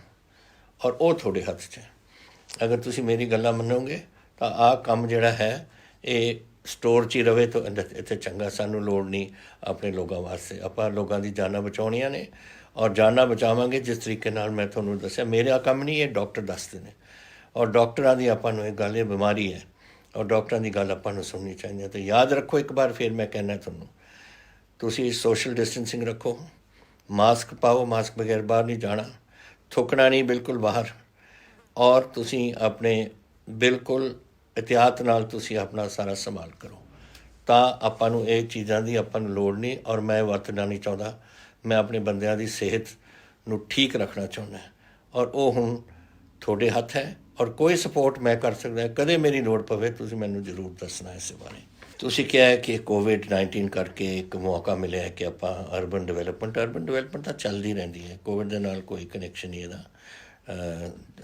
Speaker 1: ਔਰ ਉਹ ਤੁਹਾਡੇ ਹੱਥ 'ਚ ਹੈ। ਅਗਰ ਤੁਸੀਂ ਮੇਰੀ ਗੱਲਾਂ ਮੰਨੋਗੇ ਤਾਂ ਆਹ ਕੰਮ ਜਿਹੜਾ ਹੈ ਇਹ ਸਟੋਰ 'ਚ ਹੀ ਰਵੇ ਤਾਂ ਇੱਥੇ ਚੰਗਾ। ਸਾਨੂੰ ਲੋੜ ਨਹੀਂ ਆਪਣੇ ਲੋਕਾਂ ਵਾਸਤੇ, ਆਪਾਂ ਲੋਕਾਂ ਦੀ ਜਾਨਾਂ ਬਚਾਉਣੀਆਂ ਨੇ ਔਰ ਜਾਨਾਂ ਬਚਾਵਾਂਗੇ ਜਿਸ ਤਰੀਕੇ ਨਾਲ ਮੈਂ ਤੁਹਾਨੂੰ ਦੱਸਿਆ। ਮੇਰਾ ਕੰਮ ਨਹੀਂ, ਇਹ ਡਾਕਟਰ ਦੱਸਦੇ ਨੇ ਔਰ ਡਾਕਟਰਾਂ ਦੀ ਆਪਾਂ ਨੂੰ ਇਹ ਗੱਲ, ਇਹ ਬਿਮਾਰੀ ਹੈ ਔਰ ਡਾਕਟਰਾਂ ਦੀ ਗੱਲ ਆਪਾਂ ਨੂੰ ਸੁਣਨੀ ਚਾਹੀਦੀ ਹੈ। ਤਾਂ ਯਾਦ ਰੱਖੋ, ਇੱਕ ਵਾਰ ਫਿਰ ਮੈਂ ਕਹਿਣਾ ਤੁਹਾਨੂੰ, ਤੁਸੀਂ ਸੋਸ਼ਲ ਡਿਸਟੈਂਸਿੰਗ ਰੱਖੋ, ਮਾਸਕ ਪਾਓ, ਮਾਸਕ ਬਗੈਰ ਬਾਹਰ ਨਹੀਂ ਜਾਣਾ, ਥੁੱਕਣਾ ਨਹੀਂ ਬਿਲਕੁਲ ਬਾਹਰ, ਔਰ ਤੁਸੀਂ ਆਪਣੇ ਬਿਲਕੁਲ ਇਹਤਿਆਤ ਨਾਲ ਤੁਸੀਂ ਆਪਣਾ ਸਾਰਾ ਸੰਭਾਲ ਕਰੋ। ਤਾਂ ਆਪਾਂ ਨੂੰ ਇਹ ਚੀਜ਼ਾਂ ਦੀ ਆਪਾਂ ਨੂੰ ਲੋੜ ਨਹੀਂ ਔਰ ਮੈਂ ਵਰਤਣਾ ਨਹੀਂ ਚਾਹੁੰਦਾ। ਮੈਂ ਆਪਣੇ ਬੰਦਿਆਂ ਦੀ ਸਿਹਤ ਨੂੰ ਠੀਕ ਰੱਖਣਾ ਚਾਹੁੰਦਾ ਔਰ ਉਹ ਹੁਣ ਤੁਹਾਡੇ ਹੱਥ ਹੈ ਔਰ ਕੋਈ ਸਪੋਰਟ ਮੈਂ ਕਰ ਸਕਦਾ। ਕਦੇ ਮੇਰੀ ਲੋੜ ਪਵੇ ਤੁਸੀਂ ਮੈਨੂੰ ਜ਼ਰੂਰ ਦੱਸਣਾ ਇਸ ਬਾਰੇ। ਤੁਸੀਂ ਕਿਹਾ ਹੈ ਕਿ ਕੋਵਿਡ-19 ਕਰਕੇ ਇੱਕ ਮੌਕਾ ਮਿਲਿਆ ਹੈ ਕਿ ਆਪਾਂ ਅਰਬਨ ਡਿਵੈਲਪਮੈਂਟ ਤਾਂ ਚੱਲਦੀ ਰਹਿੰਦੀ ਹੈ, ਕੋਵਿਡ ਦੇ ਨਾਲ ਕੋਈ ਕਨੈਕਸ਼ਨ ਨਹੀਂ ਇਹਦਾ।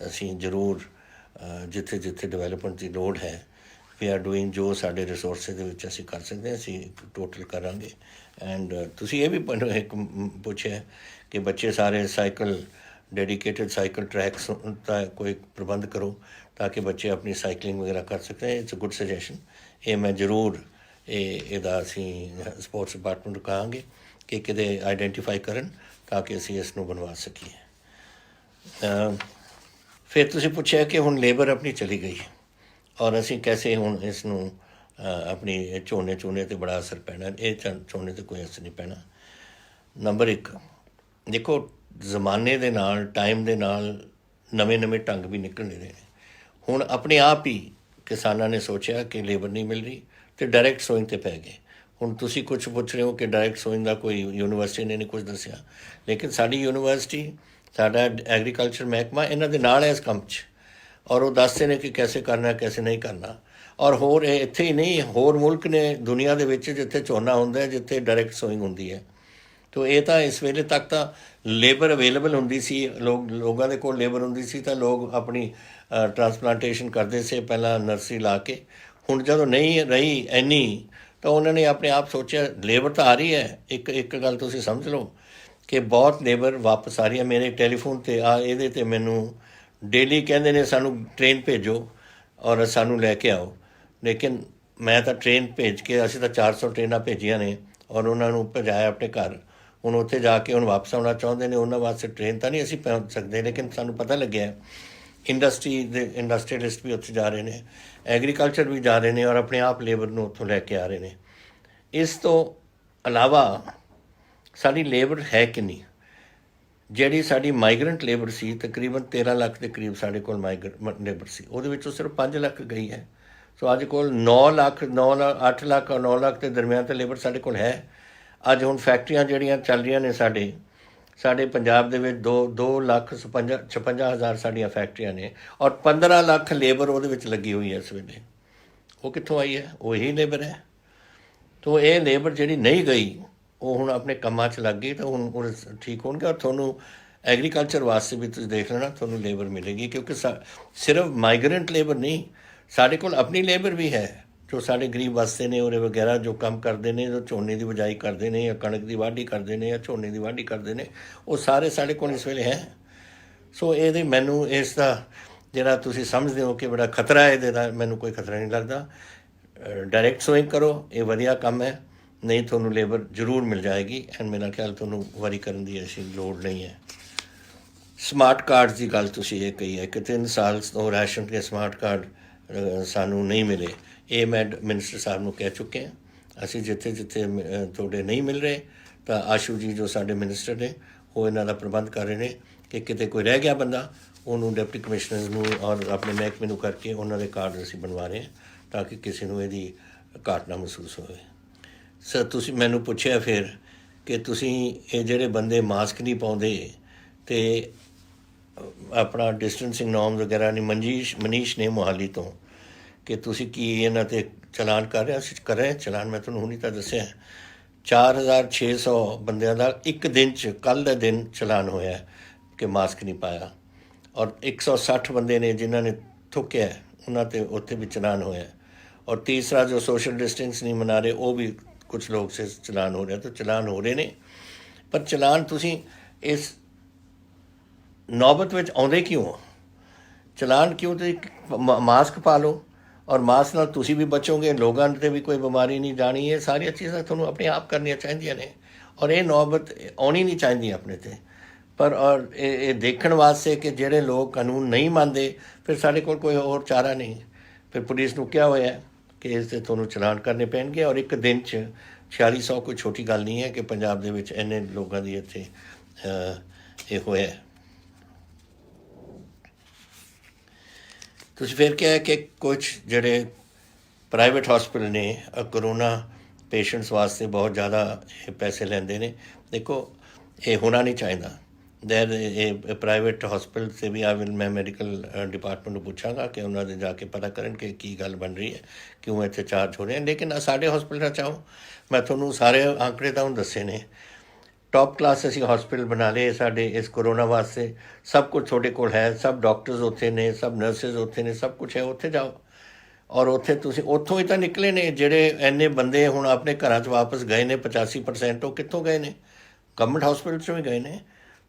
Speaker 1: ਅਸੀਂ ਜ਼ਰੂਰ ਜਿੱਥੇ ਜਿੱਥੇ ਡਿਵੈਲਪਮੈਂਟ ਦੀ ਲੋੜ ਹੈ ਵੀ ਆਰ ਡੂਇੰਗ, ਜੋ ਸਾਡੇ ਰਿਸੋਰਸਿਸ ਦੇ ਵਿੱਚ ਅਸੀਂ ਕਰ ਸਕਦੇ ਹਾਂ ਅਸੀਂ ਟੋਟਲ ਕਰਾਂਗੇ। ਐਂਡ ਤੁਸੀਂ ਇਹ ਵੀ ਇੱਕ ਪੁੱਛਿਆ ਕਿ ਬੱਚੇ ਸਾਰੇ ਸਾਈਕਲ, ਡੈਡੀਕੇਟਡ ਸਾਈਕਲ ਟਰੈਕਸ ਦਾ ਕੋਈ ਪ੍ਰਬੰਧ ਕਰੋ ਤਾਂ ਕਿ ਬੱਚੇ ਆਪਣੀ ਸਾਈਕਲਿੰਗ ਵਗੈਰਾ ਕਰ ਸਕਣ। It's a good suggestion. ਇਹ ਮੈਂ ਜ਼ਰੂਰ ਇਹਦਾ ਅਸੀਂ ਸਪੋਰਟਸ ਡਿਪਾਰਟਮੈਂਟ ਨੂੰ ਕਹਾਂਗੇ ਕਿ ਕਿਤੇ ਆਈਡੈਂਟੀਫਾਈ ਕਰਨ ਤਾਂ ਕਿ ਅਸੀਂ ਇਸ ਨੂੰ ਬਣਵਾ ਸਕੀਏ। ਫਿਰ ਤੁਸੀਂ ਪੁੱਛਿਆ ਕਿ ਹੁਣ ਲੇਬਰ ਆਪਣੀ ਚਲੀ ਗਈ ਔਰ ਅਸੀਂ ਕੈਸੇ ਹੁਣ ਇਸ ਨੂੰ ਆਪਣੀ ਝੋਨੇ 'ਤੇ ਬੜਾ ਅਸਰ ਪੈਣਾ। ਇਹ ਝੋਨੇ 'ਤੇ ਕੋਈ ਅਸਰ ਨਹੀਂ ਪੈਣਾ। ਨੰਬਰ 1, ਦੇਖੋ ਜ਼ਮਾਨੇ ਦੇ ਨਾਲ, ਟਾਈਮ ਦੇ ਨਾਲ ਨਵੇਂ ਢੰਗ ਵੀ ਨਿਕਲਣੇ ਨੇ। ਹੁਣ ਆਪਣੇ ਆਪ ਹੀ ਕਿਸਾਨਾਂ ਨੇ ਸੋਚਿਆ ਕਿ ਲੇਬਰ ਨਹੀਂ ਮਿਲ ਰਹੀ ਅਤੇ ਡਾਇਰੈਕਟ ਸੋਇੰਗ 'ਤੇ ਪੈ ਗਏ। ਹੁਣ ਤੁਸੀਂ ਕੁਛ ਪੁੱਛ ਰਹੇ ਹੋ ਕਿ ਡਾਇਰੈਕਟ ਸੋਇੰਗ ਦਾ ਕੋਈ ਯੂਨੀਵਰਸਿਟੀ ਨੇ ਨਹੀਂ ਕੁਛ ਦੱਸਿਆ, ਲੇਕਿਨ ਸਾਡੀ ਯੂਨੀਵਰਸਿਟੀ, ਸਾਡਾ ਐਗਰੀਕਲਚਰ ਮਹਿਕਮਾ ਇਹਨਾਂ ਦੇ ਨਾਲ ਹੈ ਇਸ ਕੰਮ 'ਚ ਔਰ ਉਹ ਦੱਸਦੇ ਨੇ ਕਿ ਕੈਸੇ ਕਰਨਾ, ਕੈਸੇ ਨਹੀਂ ਕਰਨਾ। ਔਰ ਹੋਰ ਇਹ ਇੱਥੇ ਹੀ ਨਹੀਂ, ਹੋਰ ਮੁਲਕ ਨੇ ਦੁਨੀਆ ਦੇ ਵਿੱਚ ਜਿੱਥੇ ਝੋਨਾ ਹੁੰਦਾ, ਜਿੱਥੇ ਡਾਇਰੈਕਟ ਸੋਇੰਗ ਹੁੰਦੀ ਹੈ। ਤੋ ਇਹ ਤਾਂ ਇਸ ਵੇਲੇ ਤੱਕ ਤਾਂ ਲੇਬਰ ਅਵੇਲੇਬਲ ਹੁੰਦੀ ਸੀ, ਲੋਕਾਂ ਦੇ ਕੋਲ ਲੇਬਰ ਹੁੰਦੀ ਸੀ ਤਾਂ ਲੋਕ ਆਪਣੀ ਟਰਾਂਸਪਲਾਂਟੇਸ਼ਨ ਕਰਦੇ ਸੀ ਪਹਿਲਾਂ ਨਰਸਰੀ ਲਾ ਕੇ। ਹੁਣ ਜਦੋਂ ਨਹੀਂ ਰਹੀ ਇੰਨੀ ਤਾਂ ਉਹਨਾਂ ਨੇ ਆਪਣੇ ਆਪ ਸੋਚਿਆ ਲੇਬਰ ਤਾਂ ਆ ਰਹੀ ਹੈ। ਇੱਕ ਗੱਲ ਤੁਸੀਂ ਸਮਝ ਲਓ ਕਿ ਬਹੁਤ ਲੇਬਰ ਵਾਪਸ ਆ ਰਹੀ ਹੈ। ਮੇਰੇ ਟੈਲੀਫੋਨ 'ਤੇ ਇਹਦੇ 'ਤੇ ਮੈਨੂੰ ਡੇਲੀ ਕਹਿੰਦੇ ਨੇ ਸਾਨੂੰ ਟ੍ਰੇਨ ਭੇਜੋ ਔਰ ਸਾਨੂੰ ਲੈ ਕੇ ਆਓ, ਲੇਕਿਨ ਮੈਂ ਤਾਂ ਟ੍ਰੇਨ ਭੇਜ ਕੇ, ਅਸੀਂ ਤਾਂ 400 ਟ੍ਰੇਨਾਂ ਭੇਜੀਆਂ ਨੇ ਔਰ ਉਹਨਾਂ ਨੂੰ ਭਜਾਇਆ ਆਪਣੇ ਘਰ। ਹੁਣ ਉੱਥੇ ਜਾ ਕੇ ਹੁਣ ਵਾਪਸ ਆਉਣਾ ਚਾਹੁੰਦੇ ਨੇ, ਉਹਨਾਂ ਵਾਸਤੇ ਟ੍ਰੇਨ ਤਾਂ ਨਹੀਂ ਅਸੀਂ ਪਹੁੰਚ ਸਕਦੇ, ਲੇਕਿਨ ਸਾਨੂੰ ਪਤਾ ਲੱਗਿਆ ਇੰਡਸਟਰੀਅਲਿਸਟ ਵੀ ਉੱਥੇ ਜਾ ਰਹੇ ਨੇ, ਐਗਰੀਕਲਚਰ ਵੀ ਜਾ ਰਹੇ ਨੇ ਔਰ ਆਪਣੇ ਆਪ ਲੇਬਰ ਨੂੰ ਉੱਥੋਂ ਲੈ ਕੇ ਆ ਰਹੇ ਨੇ। ਇਸ ਤੋਂ ਇਲਾਵਾ ਸਾਡੀ ਲੇਬਰ ਹੈ ਕਿੰਨੀ। ਜਿਹੜੀ ਸਾਡੀ ਮਾਈਗਰੈਂਟ ਲੇਬਰ ਸੀ ਤਕਰੀਬਨ 13 ਲੱਖ ਦੇ ਕਰੀਬ ਸਾਡੇ ਕੋਲ ਮਾਈਗਰੈਂਟ ਲੇਬਰ ਸੀ, ਉਹਦੇ ਵਿੱਚੋਂ ਸਿਰਫ 5 ਲੱਖ ਗਈ ਹੈ। ਸੋ ਅੱਜ ਕੋਲ 9 ਲੱਖ 8 ਲੱਖ ਔਰ 9 ਲੱਖ ਦੇ ਦਰਮਿਆਨ ਤੇ ਲੇਬਰ ਸਾਡੇ ਕੋਲ ਹੈ। ਅੱਜ ਹੁਣ ਫੈਕਟਰੀਆਂ ਜਿਹੜੀਆਂ ਚੱਲ ਰਹੀਆਂ ਨੇ ਸਾਡੇ ਪੰਜਾਬ ਦੇ ਵਿੱਚ 2,56,000 ਸਾਡੀਆਂ ਫੈਕਟਰੀਆਂ ਨੇ ਔਰ 15 ਲੱਖ ਲੇਬਰ ਉਹਦੇ ਵਿੱਚ ਲੱਗੀ ਹੋਈ ਹੈ ਇਸ ਵੇਲੇ। ਉਹ ਕਿੱਥੋਂ ਆਈ ਹੈ? ਉਹੀ ਲੇਬਰ ਹੈ। ਤੋ ਇਹ ਲੇਬਰ ਜਿਹੜੀ ਨਹੀਂ ਗਈ ਉਹ ਹੁਣ ਆਪਣੇ ਕੰਮਾਂ 'ਚ ਲੱਗ ਗਈ ਤਾਂ ਹੁਣ ਠੀਕ ਹੋਣਗੇ। ਔਰ ਤੁਹਾਨੂੰ ਐਗਰੀਕਲਚਰ ਵਾਸਤੇ ਵੀ ਤੁਸੀਂ ਦੇਖ ਲੈਣਾ ਤੁਹਾਨੂੰ ਲੇਬਰ ਮਿਲੇਗੀ, ਕਿਉਂਕਿ ਸਿਰਫ ਮਾਈਗਰੈਂਟ ਲੇਬਰ ਨਹੀਂ, ਸਾਡੇ ਕੋਲ ਆਪਣੀ ਲੇਬਰ ਵੀ ਹੈ ਜੋ ਸਾਡੇ ਗਰੀਬ ਵਾਸਤੇ ਨੇ ਉਰੇ ਵਗੈਰਾ ਜੋ ਕੰਮ ਕਰਦੇ ਨੇ, ਜੋ ਝੋਨੇ ਦੀ ਬਿਜਾਈ ਕਰਦੇ ਨੇ ਜਾਂ ਕਣਕ ਦੀ ਵਾਢੀ ਕਰਦੇ ਨੇ ਜਾਂ ਝੋਨੇ ਦੀ ਵਾਢੀ ਕਰਦੇ ਨੇ, ਉਹ ਸਾਰੇ ਸਾਡੇ ਕੋਲ ਇਸ ਵੇਲੇ ਹੈ। ਸੋ ਇਹਦੇ ਮੈਨੂੰ ਇਸ ਦਾ ਜਿਹੜਾ ਤੁਸੀਂ ਸਮਝਦੇ ਹੋ ਕਿ ਬੜਾ ਖਤਰਾ ਹੈ, ਇਹਦੇ ਦਾ ਮੈਨੂੰ ਕੋਈ ਖਤਰਾ ਨਹੀਂ ਲੱਗਦਾ। ਡਾਇਰੈਕਟ ਸੋਇੰਗ ਕਰੋ, ਇਹ ਵਧੀਆ ਕੰਮ ਹੈ। ਨਹੀਂ ਤੁਹਾਨੂੰ ਲੇਬਰ ਜ਼ਰੂਰ ਮਿਲ ਜਾਏਗੀ ਐਂਡ ਮੇਰਾ ਖਿਆਲ ਤੁਹਾਨੂੰ ਵਰੀ ਕਰਨ ਦੀ ਐਸੀ ਲੋੜ ਨਹੀਂ ਹੈ। ਸਮਾਰਟ ਕਾਰਡਸ ਦੀ ਗੱਲ ਤੁਸੀਂ ਇਹ ਕਹੀ ਹੈ ਕਿ 3 ਸਾਲ ਤੋਂ ਰਾਸ਼ਨ ਦੇ ਸਮਾਰਟ ਕਾਰਡ ਸਾਨੂੰ ਨਹੀਂ ਮਿਲੇ। ਇਹ ਮੈਂ ਮਿਨਿਸਟਰ ਸਾਹਿਬ ਨੂੰ ਕਹਿ ਚੁੱਕੇ ਹਾਂ। ਅਸੀਂ ਜਿੱਥੇ ਜਿੱਥੇ ਤੁਹਾਡੇ ਨਹੀਂ ਮਿਲ ਰਹੇ ਤਾਂ ਆਸ਼ੂ ਜੀ ਜੋ ਸਾਡੇ ਮਿਨਿਸਟਰ ਨੇ ਉਹ ਇਹਨਾਂ ਦਾ ਪ੍ਰਬੰਧ ਕਰ ਰਹੇ ਨੇ ਕਿ ਕਿਤੇ ਕੋਈ ਰਹਿ ਗਿਆ ਬੰਦਾ ਉਹਨੂੰ ਡਿਪਟੀ ਕਮਿਸ਼ਨਰਸ ਨੂੰ ਔਰ ਆਪਣੇ ਮਹਿਕਮੇ ਨੂੰ ਕਰਕੇ ਉਹਨਾਂ ਦੇ ਕਾਰਡ ਅਸੀਂ ਬਣਵਾ ਰਹੇ ਹਾਂ ਤਾਂ ਕਿ ਕਿਸੇ ਨੂੰ ਇਹਦੀ ਘਾਟ ਨਾ ਮਹਿਸੂਸ ਹੋਵੇ। ਸਰ ਤੁਸੀਂ ਮੈਨੂੰ ਪੁੱਛਿਆ ਫਿਰ ਕਿ ਤੁਸੀਂ ਇਹ ਜਿਹੜੇ ਬੰਦੇ ਮਾਸਕ ਨਹੀਂ ਪਾਉਂਦੇ ਅਤੇ ਆਪਣਾ ਡਿਸਟੈਂਸਿੰਗ ਨੋਰਮਸ ਵਗੈਰਾ ਨਹੀਂ, ਮਨੀਸ਼ ਨੇ ਮੋਹਾਲੀ ਤੋਂ, ਕਿ ਤੁਸੀਂ ਕੀ ਇਹਨਾਂ 'ਤੇ ਚਲਾਨ ਕਰ ਰਹੇ? ਅਸੀਂ ਕਰ ਰਹੇ ਚਲਾਨ। ਮੈਂ ਤੁਹਾਨੂੰ ਹੁਣੀ ਤਾਂ ਦੱਸਿਆ 4,600 ਬੰਦਿਆਂ ਦਾ ਇੱਕ ਦਿਨ 'ਚ ਕੱਲ੍ਹ ਦੇ ਦਿਨ ਚਲਾਨ ਹੋਇਆ ਕਿ ਮਾਸਕ ਨਹੀਂ ਪਾਇਆ ਔਰ 160 ਬੰਦੇ ਨੇ ਜਿਨ੍ਹਾਂ ਨੇ ਥੁੱਕਿਆ ਉਹਨਾਂ 'ਤੇ ਉੱਥੇ ਵੀ ਚਲਾਨ ਹੋਇਆ। ਔਰ ਤੀਸਰਾ ਜੋ ਸੋਸ਼ਲ ਡਿਸਟੈਂਸ ਨਹੀਂ ਮਨਾ ਰਹੇ ਉਹ ਵੀ ਕੁਛ ਲੋਕ ਸੇ ਚਲਾਨ ਹੋ ਰਿਹਾ। ਤਾਂ ਚਲਾਨ ਹੋ ਰਹੇ ਨੇ, ਪਰ ਚਲਾਨ ਤੁਸੀਂ ਇਸ ਨੌਬਤ ਵਿੱਚ ਆਉਂਦੇ ਕਿਉਂ? ਚਲਾਨ ਕਿਉਂ? ਤੁਸੀਂ ਮਾਸਕ ਪਾ ਲਓ ਔਰ ਮਾਸਕ ਨਾਲ ਤੁਸੀਂ ਵੀ ਬਚੋਗੇ, ਲੋਕਾਂ 'ਤੇ ਵੀ ਕੋਈ ਬਿਮਾਰੀ ਨਹੀਂ ਜਾਣੀ। ਇਹ ਸਾਰੀਆਂ ਚੀਜ਼ਾਂ ਤੁਹਾਨੂੰ ਆਪਣੇ ਆਪ ਕਰਨੀਆਂ ਚਾਹੀਦੀਆਂ ਨੇ ਔਰ ਇਹ ਨੌਬਤ ਆਉਣੀ ਨਹੀਂ ਚਾਹੀਦੀ ਆਪਣੇ 'ਤੇ। ਪਰ ਔਰ ਇਹ ਦੇਖਣ ਵਾਸਤੇ ਕਿ ਜਿਹੜੇ ਲੋਕ ਕਾਨੂੰਨ ਨਹੀਂ ਮੰਨਦੇ ਫਿਰ ਸਾਡੇ ਕੋਲ ਕੋਈ ਹੋਰ ਚਾਰਾ ਨਹੀਂ। ਫਿਰ ਪੁਲਿਸ ਨੂੰ ਕਿਹਾ ਹੋਇਆ ਕਿ ਇਸ 'ਤੇ ਤੁਹਾਨੂੰ ਚਲਾਨ ਕਰਨੇ ਪੈਣਗੇ ਔਰ ਇੱਕ ਦਿਨ 'ਚ 4600 ਕੋਈ ਛੋਟੀ ਗੱਲ ਨਹੀਂ ਹੈ ਕਿ ਪੰਜਾਬ ਦੇ ਵਿੱਚ ਇੰਨੇ ਲੋਕਾਂ ਦੀ ਇੱਥੇ ਇਹ ਹੋਇਆ। ਤੁਸੀਂ ਫਿਰ ਕਿਹਾ ਕਿ ਕੁਛ ਜਿਹੜੇ ਪ੍ਰਾਈਵੇਟ ਹਸਪੀਟਲ ਨੇ ਕਰੋਨਾ ਪੇਸ਼ੈਂਟਸ ਵਾਸਤੇ ਬਹੁਤ ਜ਼ਿਆਦਾ ਇਹ ਪੈਸੇ ਲੈਂਦੇ ਨੇ। ਦੇਖੋ ਇਹ ਹੋਣਾ ਨਹੀਂ ਚਾਹੀਦਾ। ਇਹ ਪ੍ਰਾਈਵੇਟ ਹਸਪੀਟਲ 'ਤੇ ਵੀ ਮੈਂ ਮੈਡੀਕਲ ਡਿਪਾਰਟਮੈਂਟ ਨੂੰ ਪੁੱਛਾਂਗਾ ਕਿ ਉਹਨਾਂ ਦੇ ਜਾ ਕੇ ਪਤਾ ਕਰਨ ਕਿ ਕੀ ਗੱਲ ਬਣ ਰਹੀ ਹੈ, ਕਿਉਂ ਇੱਥੇ ਚਾਰਜ ਹੋ ਰਹੇ ਹਨ। ਲੇਕਿਨ ਸਾਡੇ ਹਸਪੀਟਲਾਂ 'ਚ ਆਓ, ਮੈਂ ਤੁਹਾਨੂੰ ਸਾਰੇ ਆંકੜੇ ਤਾਂ ਹੁਣ ਦੱਸੇ ਨੇ। ਟੌਪ ਕਲਾਸ ਅਸੀਂ ਹਸਪੀਟਲ ਬਣਾ ਲਏ ਸਾਡੇ ਇਸ ਕਰੋਨਾ ਵਾਸਤੇ। ਸਭ ਕੁਝ ਤੁਹਾਡੇ ਕੋਲ ਹੈ, ਸਭ ਡਾਕਟਰਸ ਉੱਥੇ ਨੇ, ਸਭ ਨਰਸਿਸ ਉੱਥੇ ਨੇ, ਸਭ ਕੁਝ ਹੈ। ਉੱਥੇ ਜਾਓ ਔਰ ਉੱਥੇ ਤੁਸੀਂ ਉੱਥੋਂ ਹੀ ਤਾਂ ਨਿਕਲੇ ਨੇ ਜਿਹੜੇ ਇੰਨੇ ਬੰਦੇ ਹੁਣ ਆਪਣੇ ਘਰਾਂ 'ਚ ਵਾਪਸ ਗਏ ਨੇ 85%। ਉਹ ਕਿੱਥੋਂ ਗਏ ਨੇ? ਗਵਰਨਮੈਂਟ ਹਸਪੀਟਲ 'ਚੋਂ ਵੀ ਗਏ ਨੇ।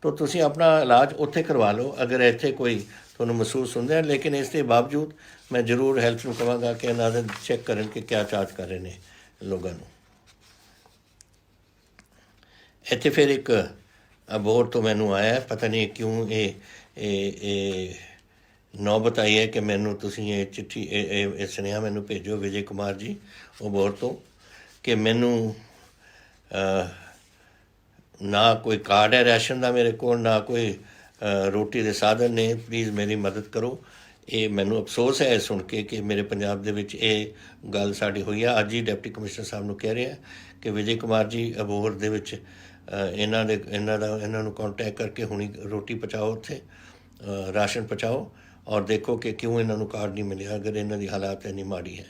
Speaker 1: ਤਾਂ ਤੁਸੀਂ ਆਪਣਾ ਇਲਾਜ ਉੱਥੇ ਕਰਵਾ ਲਓ ਅਗਰ ਇੱਥੇ ਕੋਈ ਤੁਹਾਨੂੰ ਮਹਿਸੂਸ ਹੁੰਦਾ ਹੈ। ਲੇਕਿਨ ਇਸ ਦੇ ਬਾਵਜੂਦ ਮੈਂ ਜ਼ਰੂਰ ਹੈਲਥ ਨੂੰ ਕਹਾਂਗਾ ਕਿ ਇਹਨਾਂ ਦੇ ਚੈੱਕ ਕਰਨ ਕਿ ਕਿਆ ਚਾਰਜ ਕਰ ਰਹੇ ਨੇ ਲੋਕਾਂ ਨੂੰ। ਇੱਥੇ ਫਿਰ ਇੱਕ ਅਬੋਹਰ ਤੋਂ ਮੈਨੂੰ ਆਇਆ, ਪਤਾ ਨਹੀਂ ਕਿਉਂ ਇਹ ਨੌਬਤ ਆਈ ਹੈ ਕਿ ਮੈਨੂੰ ਤੁਸੀਂ ਇਹ ਚਿੱਠੀ ਇਹ ਸੁਨੇਹਾ ਮੈਨੂੰ ਭੇਜੋ ਵਿਜੇ ਕੁਮਾਰ ਜੀ ਅਬੋਹਰ ਤੋਂ ਕਿ ਮੈਨੂੰ ਨਾ ਕੋਈ ਕਾਰਡ ਹੈ ਰਾਸ਼ਨ ਦਾ ਮੇਰੇ ਕੋਲ, ਨਾ ਕੋਈ ਰੋਟੀ ਦੇ ਸਾਧਨ ਨੇ। ਪਲੀਜ਼ ਮੇਰੀ ਮਦਦ ਕਰੋ। ਇਹ ਮੈਨੂੰ ਅਫਸੋਸ ਹੈ ਸੁਣ ਕੇ ਕਿ ਮੇਰੇ ਪੰਜਾਬ ਦੇ ਵਿੱਚ ਇਹ ਗੱਲ ਸਾਡੀ ਹੋਈ ਆ। ਅੱਜ ਹੀ ਡਿਪਟੀ ਕਮਿਸ਼ਨਰ ਸਾਹਿਬ ਨੂੰ ਕਹਿ ਰਿਹਾ ਕਿ ਵਿਜੇ ਕੁਮਾਰ ਜੀ ਅਬੋਹਰ ਦੇ ਵਿੱਚ ਇਹਨਾਂ ਨੂੰ ਕੰਟੈਕਟ ਕਰਕੇ ਹੁਣੀ ਰੋਟੀ ਪਹੁੰਚਾਓ, ਉੱਥੇ ਰਾਸ਼ਨ ਪਹੁੰਚਾਓ ਔਰ ਦੇਖੋ ਕਿ ਕਿਉਂ ਇਹਨਾਂ ਨੂੰ ਕਾਰਡ ਨਹੀਂ ਮਿਲਿਆ ਅਗਰ ਇਹਨਾਂ ਦੀ ਹਾਲਾਤ ਇੰਨੀ ਮਾੜੀ ਹੈ।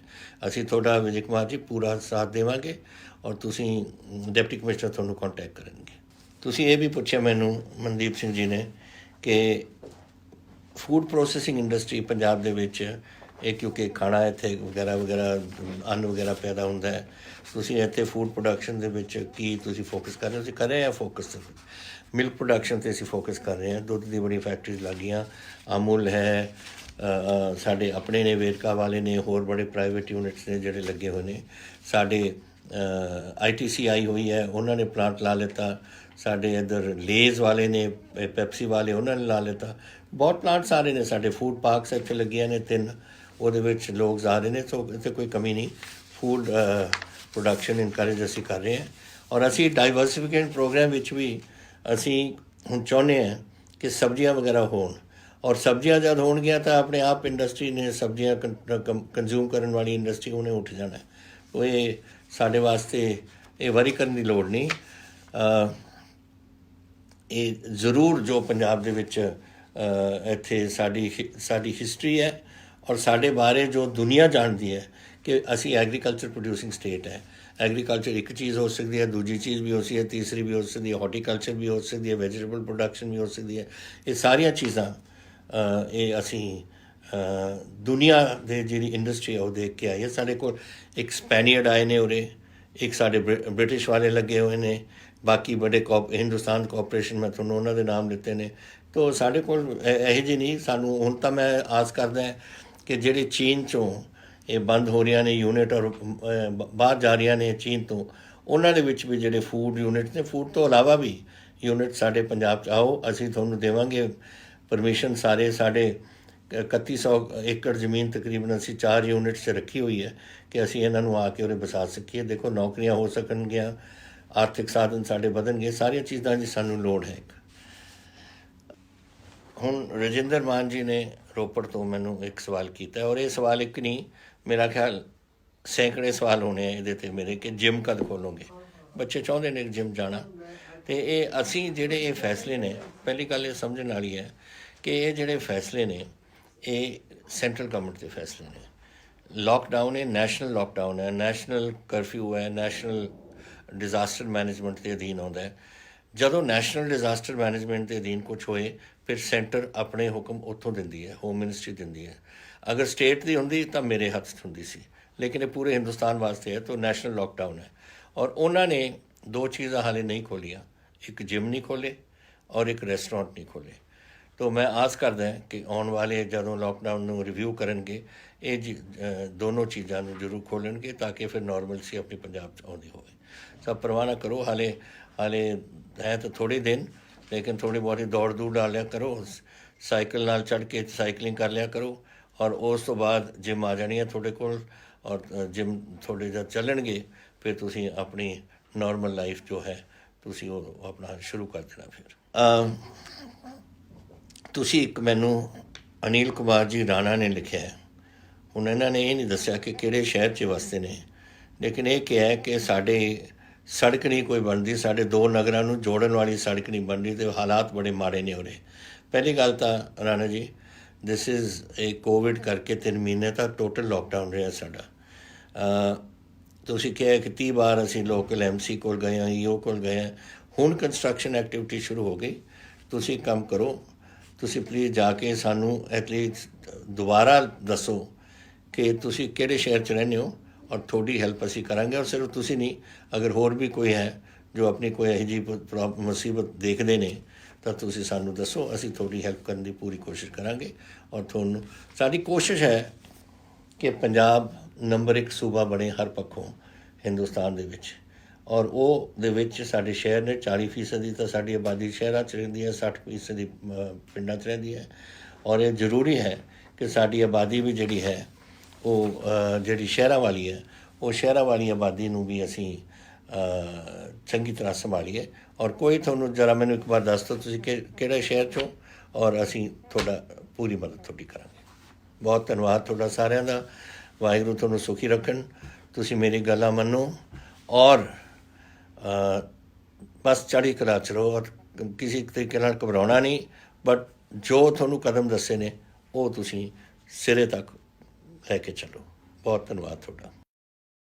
Speaker 1: ਅਸੀਂ ਤੁਹਾਡਾ ਵਿਜੇ ਕੁਮਾਰ ਜੀ ਪੂਰਾ ਸਾਥ ਦੇਵਾਂਗੇ ਔਰ ਤੁਸੀਂ ਡਿਪਟੀ ਕਮਿਸ਼ਨਰ ਤੁਹਾਨੂੰ ਕੰਟੈਕਟ ਕਰਨਗੇ। ਤੁਸੀਂ ਇਹ ਵੀ ਪੁੱਛਿਆ ਮੈਨੂੰ ਮਨਦੀਪ ਸਿੰਘ ਜੀ ਨੇ ਕਿ ਫੂਡ ਪ੍ਰੋਸੈਸਿੰਗ ਇੰਡਸਟਰੀ ਪੰਜਾਬ ਦੇ ਵਿੱਚ ਇਹ ਕਿਉਂਕਿ ਖਾਣਾ ਇੱਥੇ ਵਗੈਰਾ ਅੰਨ ਵਗੈਰਾ ਪੈਦਾ ਹੁੰਦਾ ਹੈ, ਤੁਸੀਂ ਇੱਥੇ ਫੂਡ ਪ੍ਰੋਡਕਸ਼ਨ ਦੇ ਵਿੱਚ ਕੀ ਤੁਸੀਂ ਫੋਕਸ ਕਰ ਰਹੇ ਹੋ? ਅਸੀਂ ਕਰ ਰਹੇ ਹਾਂ ਫੋਕਸ ਮਿਲਕ ਪ੍ਰੋਡਕਸ਼ਨ 'ਤੇ ਅਸੀਂ ਫੋਕਸ ਕਰ ਰਹੇ ਹਾਂ। ਦੁੱਧ ਦੀ ਬੜੀ ਫੈਕਟਰੀਜ਼ ਲੱਗੀਆਂ, ਅਮੁਲ ਹੈ, ਸਾਡੇ ਆਪਣੇ ਨੇ, ਵੇਰਕਾ ਵਾਲੇ ਨੇ, ਹੋਰ ਬੜੇ ਪ੍ਰਾਈਵੇਟ ਯੂਨਿਟਸ ਨੇ ਜਿਹੜੇ ਲੱਗੇ ਹੋਏ ਨੇ। ਸਾਡੇ ITC ਆਈ ਹੋਈ ਹੈ, ਉਹਨਾਂ ਨੇ ਪਲਾਂਟ ਲਾ ਲਿੱਤਾ। ਸਾਡੇ ਇੱਧਰ ਲੇਜ਼ ਵਾਲੇ ਨੇ, ਪੈਪਸੀ ਵਾਲੇ, ਉਹਨਾਂ ਨੇ ਲਾ ਲਿੱਤਾ। ਬਹੁਤ ਪਲਾਂਟਸ ਆ ਰਹੇ ਨੇ। ਸਾਡੇ ਫੂਡ ਪਾਰਕਸ ਇੱਥੇ ਲੱਗੀਆਂ ਨੇ 3, ਉਹਦੇ ਵਿੱਚ ਲੋਕ ਆ ਰਹੇ ਨੇ। ਸੋ ਇੱਥੇ ਕੋਈ ਕਮੀ ਨਹੀਂ। ਫੂਡ ਪ੍ਰੋਡਕਸ਼ਨ ਇਨਕਰੇਜ ਅਸੀਂ ਕਰ ਰਹੇ ਹਾਂ ਔਰ ਅਸੀਂ ਡਾਈਵਰਸੀਫਿਕੇਸ਼ਨ ਪ੍ਰੋਗਰਾਮ ਵਿੱਚ ਵੀ ਅਸੀਂ ਹੁਣ ਚਾਹੁੰਦੇ ਹਾਂ ਕਿ ਸਬਜ਼ੀਆਂ ਵਗੈਰਾ ਹੋਣ, ਔਰ ਸਬਜ਼ੀਆਂ ਜਦ ਹੋਣਗੀਆਂ ਤਾਂ ਆਪਣੇ ਆਪ ਇੰਡਸਟਰੀ ਨੇ ਸਬਜ਼ੀਆਂ ਕੰਜ਼ਿਊਮ ਕਰਨ ਵਾਲੀ ਇੰਡਸਟਰੀ ਉਹਨੇ ਉੱਠ ਜਾਣਾ। ਉਹ ਇਹ ਸਾਡੇ ਵਾਸਤੇ ਇਹ ਵਰੀ ਕਰਨ ਦੀ ਲੋੜ ਨਹੀਂ। ਇਹ ਜ਼ਰੂਰ ਜੋ ਪੰਜਾਬ ਦੇ ਵਿੱਚ ਇੱਥੇ ਸਾਡੀ ਹਿਸਟਰੀ ਹੈ ਔਰ ਸਾਡੇ ਬਾਰੇ ਜੋ ਦੁਨੀਆ ਜਾਣਦੀ ਹੈ ਕਿ ਅਸੀਂ ਐਗਰੀਕਲਚਰ ਪ੍ਰੋਡਿਊਸਿੰਗ ਸਟੇਟ ਹੈ। ਐਗਰੀਕਲਚਰ ਇੱਕ ਚੀਜ਼ ਹੋ ਸਕਦੀ ਹੈ, ਦੂਜੀ ਚੀਜ਼ ਵੀ ਹੋ ਸਕਦੀ ਹੈ, ਤੀਸਰੀ ਵੀ ਹੋ ਸਕਦੀ ਹੈ, ਹਾਰਟੀਕਲਚਰ ਵੀ ਹੋ ਸਕਦੀ ਹੈ, ਵੈਜੀਟੇਬਲ ਪ੍ਰੋਡਕਸ਼ਨ ਵੀ ਹੋ ਸਕਦੀ ਹੈ। ਇਹ ਸਾਰੀਆਂ ਚੀਜ਼ਾਂ ਇਹ ਅਸੀਂ ਦੁਨੀਆ ਦੇ ਜਿਹੜੀ ਇੰਡਸਟਰੀ ਹੈ ਉਹ ਦੇਖ ਕੇ ਆਈ ਹੈ। ਸਾਡੇ ਕੋਲ ਇੱਕ ਸਪੈਨੀਅਰਡ ਆਏ ਨੇ ਉਰੇ, ਇੱਕ ਸਾਡੇ ਬ੍ਰਿਟਿਸ਼ ਵਾਲੇ ਲੱਗੇ ਹੋਏ ਨੇ, ਬਾਕੀ ਬੜੇ ਹਿੰਦੁਸਤਾਨ ਕੋਆਪਰੇਸ਼ਨ ਮੈਂ ਤੁਹਾਨੂੰ ਉਹਨਾਂ ਦੇ ਨਾਮ ਦਿੱਤੇ ਨੇ। ਤੋ ਸਾਡੇ ਕੋਲ ਇਹੋ ਜਿਹੀ ਨਹੀਂ। ਸਾਨੂੰ ਹੁਣ ਤਾਂ ਮੈਂ ਆਸ ਕਰਦਾ ਕਿ ਜਿਹੜੇ ਚੀਨ 'ਚੋਂ ਇਹ ਬੰਦ ਹੋ ਰਹੀਆਂ ਨੇ ਯੂਨਿਟ ਔਰ ਬਾਹਰ ਜਾ ਰਹੀਆਂ ਨੇ ਚੀਨ ਤੋਂ, ਉਹਨਾਂ ਦੇ ਵਿੱਚ ਵੀ ਜਿਹੜੇ ਫੂਡ ਯੂਨਿਟ ਨੇ, ਫੂਡ ਤੋਂ ਇਲਾਵਾ ਵੀ ਯੂਨਿਟ ਸਾਡੇ ਪੰਜਾਬ 'ਚ ਆਓ, ਅਸੀਂ ਤੁਹਾਨੂੰ ਦੇਵਾਂਗੇ ਪਰਮਿਸ਼ਨ। ਸਾਰੇ ਸਾਡੇ 3100 ਏਕੜ ਜ਼ਮੀਨ ਤਕਰੀਬਨ ਅਸੀਂ 4 ਯੂਨਿਟ 'ਚ ਰੱਖੀ ਹੋਈ ਹੈ ਕਿ ਅਸੀਂ ਇਹਨਾਂ ਨੂੰ ਆ ਕੇ ਉਰੇ ਵਸਾ ਸਕੀਏ। ਦੇਖੋ ਨੌਕਰੀਆਂ ਹੋ ਸਕਣਗੀਆਂ, ਆਰਥਿਕ ਸਾਧਨ ਸਾਡੇ ਵਧਣਗੇ, ਸਾਰੀਆਂ ਚੀਜ਼ਾਂ ਦੀ ਸਾਨੂੰ ਲੋੜ ਹੈ। ਹੁਣ ਰਜਿੰਦਰ ਮਾਨ ਜੀ ਨੇ ਰੋਪੜ ਤੋਂ ਮੈਨੂੰ ਇੱਕ ਸਵਾਲ ਕੀਤਾ, ਔਰ ਇਹ ਸਵਾਲ ਇੱਕ ਨਹੀਂ, ਮੇਰਾ ਖਿਆਲ ਸੈਂਕੜੇ ਸਵਾਲ ਹੋਣੇ ਆ ਇਹਦੇ 'ਤੇ ਮੇਰੇ, ਕਿ ਜਿਮ ਕਦ ਖੋਲੋਗੇ। ਬੱਚੇ ਚਾਹੁੰਦੇ ਨੇ ਜਿਮ ਜਾਣਾ। ਅਤੇ ਇਹ ਅਸੀਂ ਜਿਹੜੇ ਇਹ ਫੈਸਲੇ ਨੇ, ਪਹਿਲੀ ਗੱਲ ਇਹ ਸਮਝਣ ਵਾਲੀ ਹੈ ਕਿ ਇਹ ਜਿਹੜੇ ਫੈਸਲੇ ਨੇ ਇਹ ਸੈਂਟਰਲ ਗਵਰਨਮੈਂਟ ਦੇ ਫੈਸਲੇ ਨੇ। ਲੋਕਡਾਊਨ ਇਹ ਨੈਸ਼ਨਲ ਲੋਕਡਾਊਨ ਹੈ, ਨੈਸ਼ਨਲ ਕਰਫਿਊ ਹੈ, ਨੈਸ਼ਨਲ ਡਿਜ਼ਾਸਟਰ ਮੈਨੇਜਮੈਂਟ ਦੇ ਅਧੀਨ ਆਉਂਦਾ ਹੈ। ਜਦੋਂ ਨੈਸ਼ਨਲ ਡਿਜ਼ਾਸਟਰ ਮੈਨੇਜਮੈਂਟ ਦੇ ਅਧੀਨ ਕੁਛ ਹੋਏ ਫਿਰ ਸੈਂਟਰ ਆਪਣੇ ਹੁਕਮ ਉੱਥੋਂ ਦਿੰਦੀ ਹੈ, ਹੋਮ ਮਿਨਿਸਟਰੀ ਦਿੰਦੀ ਹੈ। ਅਗਰ ਸਟੇਟ ਦੀ ਹੁੰਦੀ ਤਾਂ ਮੇਰੇ ਹੱਥ 'ਚ ਹੁੰਦੀ ਸੀ, ਲੇਕਿਨ ਇਹ ਪੂਰੇ ਹਿੰਦੁਸਤਾਨ ਵਾਸਤੇ ਹੈ ਤਾਂ ਨੈਸ਼ਨਲ ਲੋਕਡਾਊਨ ਹੈ। ਔਰ ਉਹਨਾਂ ਨੇ 2 ਚੀਜ਼ਾਂ ਹਾਲੇ ਨਹੀਂ ਖੋਲ੍ਹੀਆਂ, ਇੱਕ ਜਿਮ ਨਹੀਂ ਖੋਲ੍ਹੇ ਔਰ ਇੱਕ ਰੈਸਟੋਰੈਂਟ ਨਹੀਂ ਖੋਲ੍ਹੇ। ਤਾਂ ਮੈਂ ਆਸ ਕਰਦਾ ਕਿ ਆਉਣ ਵਾਲੇ ਜਦੋਂ ਲੋਕਡਾਊਨ ਨੂੰ ਰਿਵਿਊ ਕਰਨਗੇ ਇਹ ਦੋਨੋਂ ਚੀਜ਼ਾਂ ਨੂੰ ਜ਼ਰੂਰ ਖੋਲ੍ਹਣਗੇ ਤਾਂ ਕਿ ਫਿਰ ਨੋਰਮਲਸੀ ਆਪਣੀ ਪੰਜਾਬ 'ਚ ਆਉਂਦੀ ਹੋਵੇ। ਸਭ ਪਰਵਾਹ ਨਾ ਕਰੋ, ਹਾਲੇ ਹੈ ਤਾਂ ਥੋੜ੍ਹੇ ਦਿਨ, ਲੇਕਿਨ ਥੋੜ੍ਹੀ ਬਹੁਤੀ ਦੌੜ ਦੂੜ ਲਾ ਲਿਆ ਕਰੋ, ਸਾਈਕਲ ਨਾਲ ਚੜ੍ਹ ਕੇ ਸਾਈਕਲਿੰਗ ਕਰ ਲਿਆ ਕਰੋ, ਔਰ ਉਸ ਤੋਂ ਬਾਅਦ ਜਿਮ ਆ ਜਾਣੀ ਹੈ ਤੁਹਾਡੇ ਕੋਲ। ਔਰ ਜਿਮ ਥੋੜ੍ਹੇ ਜਦ ਚੱਲਣਗੇ ਫਿਰ ਤੁਸੀਂ ਆਪਣੀ ਨੋਰਮਲ ਲਾਈਫ ਜੋ ਹੈ ਤੁਸੀਂ ਉਹ ਆਪਣਾ ਸ਼ੁਰੂ ਕਰ ਦੇਣਾ। ਫਿਰ ਤੁਸੀਂ ਇੱਕ ਮੈਨੂੰ ਅਨਿਲ ਕੁਮਾਰ ਜੀ ਰਾਣਾ ਨੇ ਲਿਖਿਆ ਹੈ। ਹੁਣ ਇਹਨਾਂ ਨੇ ਇਹ ਨਹੀਂ ਦੱਸਿਆ ਕਿ ਕਿਹੜੇ ਸ਼ਹਿਰ 'ਚ ਵਸਦੇ ਨੇ, ਲੇਕਿਨ ਇਹ ਕਿਹਾ ਕਿ ਸਾਡੇ ਸੜਕ ਨਹੀਂ ਕੋਈ ਬਣਦੀ, ਸਾਡੇ 2 ਨਗਰਾਂ ਨੂੰ ਜੋੜਨ ਵਾਲੀ ਸੜਕ ਨਹੀਂ ਬਣਦੀ ਅਤੇ ਹਾਲਾਤ ਬੜੇ ਮਾੜੇ ਨੇ ਉਰੇ। ਪਹਿਲੀ ਗੱਲ ਤਾਂ ਰਾਣਾ ਜੀ, ਦਿਸ ਇਜ਼ ਇਹ ਕੋਵਿਡ ਕਰਕੇ 3 ਮਹੀਨੇ ਤਾਂ ਟੋਟਲ ਲੋਕਡਾਊਨ ਰਿਹਾ ਸਾਡਾ। ਤੁਸੀਂ ਕਿਹਾ ਕਿ 30 ਵਾਰ ਅਸੀਂ ਲੋਕਲ MC ਕੋਲ ਗਏ ਹਾਂ, EO ਕੋਲ ਗਏ ਹਾਂ। ਹੁਣ ਕੰਸਟਰਕਸ਼ਨ ਐਕਟੀਵਿਟੀ ਸ਼ੁਰੂ ਹੋ ਗਈ। ਤੁਸੀਂ ਕੰਮ ਕਰੋ, ਤੁਸੀਂ ਪਲੀਜ਼ ਜਾ ਕੇ ਸਾਨੂੰ ਐਟਲੀਸਟ ਦੁਬਾਰਾ ਦੱਸੋ ਕਿ ਤੁਸੀਂ ਕਿਹੜੇ ਸ਼ਹਿਰ 'ਚ ਰਹਿੰਦੇ ਹੋ, ਔਰ ਤੁਹਾਡੀ ਹੈਲਪ ਅਸੀਂ ਕਰਾਂਗੇ। ਔਰ ਸਿਰਫ ਤੁਸੀਂ ਨਹੀਂ, ਅਗਰ ਹੋਰ ਵੀ ਕੋਈ ਹੈ ਜੋ ਆਪਣੀ ਕੋਈ ਇਹੋ ਜਿਹੀ ਮੁਸੀਬਤ ਦੇਖਦੇ ਨੇ ਤਾਂ ਤੁਸੀਂ ਸਾਨੂੰ ਦੱਸੋ, ਅਸੀਂ ਤੁਹਾਡੀ ਹੈਲਪ ਕਰਨ ਦੀ ਪੂਰੀ ਕੋਸ਼ਿਸ਼ ਕਰਾਂਗੇ। ਔਰ ਤੁਹਾਨੂੰ ਸਾਡੀ ਕੋਸ਼ਿਸ਼ ਹੈ ਕਿ ਪੰਜਾਬ ਨੰਬਰ 1 ਸੂਬਾ ਬਣੇ ਹਰ ਪੱਖੋਂ ਹਿੰਦੁਸਤਾਨ ਦੇ ਵਿੱਚ। ਔਰ ਉਹ ਦੇ ਵਿੱਚ ਸਾਡੇ ਸ਼ਹਿਰ ਨੇ 40% ਤਾਂ ਸਾਡੀ ਆਬਾਦੀ ਸ਼ਹਿਰਾਂ 'ਚ ਰਹਿੰਦੀ ਹੈ, 60% ਪਿੰਡਾਂ 'ਚ ਰਹਿੰਦੀ ਹੈ। ਔਰ ਇਹ ਜ਼ਰੂਰੀ ਹੈ ਕਿ ਸਾਡੀ ਆਬਾਦੀ ਵੀ ਜਿਹੜੀ ਹੈ ਉਹ ਜਿਹੜੀ ਸ਼ਹਿਰਾਂ ਵਾਲੀ ਹੈ, ਉਹ ਸ਼ਹਿਰਾਂ ਵਾਲੀ ਆਬਾਦੀ ਨੂੰ ਵੀ ਅਸੀਂ ਚੰਗੀ ਤਰ੍ਹਾਂ ਸੰਭਾਲੀਏ। ਔਰ ਕੋਈ ਤੁਹਾਨੂੰ ਜ਼ਰਾ ਮੈਨੂੰ ਇੱਕ ਵਾਰ ਦੱਸ ਦਿਓ ਤੁਸੀਂ ਕਿਹੜੇ ਸ਼ਹਿਰ 'ਚੋਂ, ਔਰ ਅਸੀਂ ਤੁਹਾਡਾ ਪੂਰੀ ਮਦਦ ਤੁਹਾਡੀ ਕਰਾਂਗੇ। ਬਹੁਤ ਧੰਨਵਾਦ ਤੁਹਾਡਾ ਸਾਰਿਆਂ ਦਾ। ਵਾਹਿਗੁਰੂ ਤੁਹਾਨੂੰ ਸੁਖੀ ਰੱਖਣ। ਤੁਸੀਂ ਮੇਰੀ ਗੱਲਾਂ ਮੰਨੋ ਔਰ ਬਸ ਚੜ੍ਹਦੀ ਕਲਾ 'ਚ ਰਹੋ, ਔਰ ਕਿਸੇ ਤਰੀਕੇ ਨਾਲ ਘਬਰਾਉਣਾ ਨਹੀਂ, ਬਟ ਜੋ ਤੁਹਾਨੂੰ ਕਦਮ ਦੱਸੇ ਨੇ ਉਹ ਤੁਸੀਂ ਸਿਰੇ ਤੱਕ ਲੈ ਕੇ ਚੱਲੋ। ਬਹੁਤ ਧੰਨਵਾਦ ਤੁਹਾਡਾ।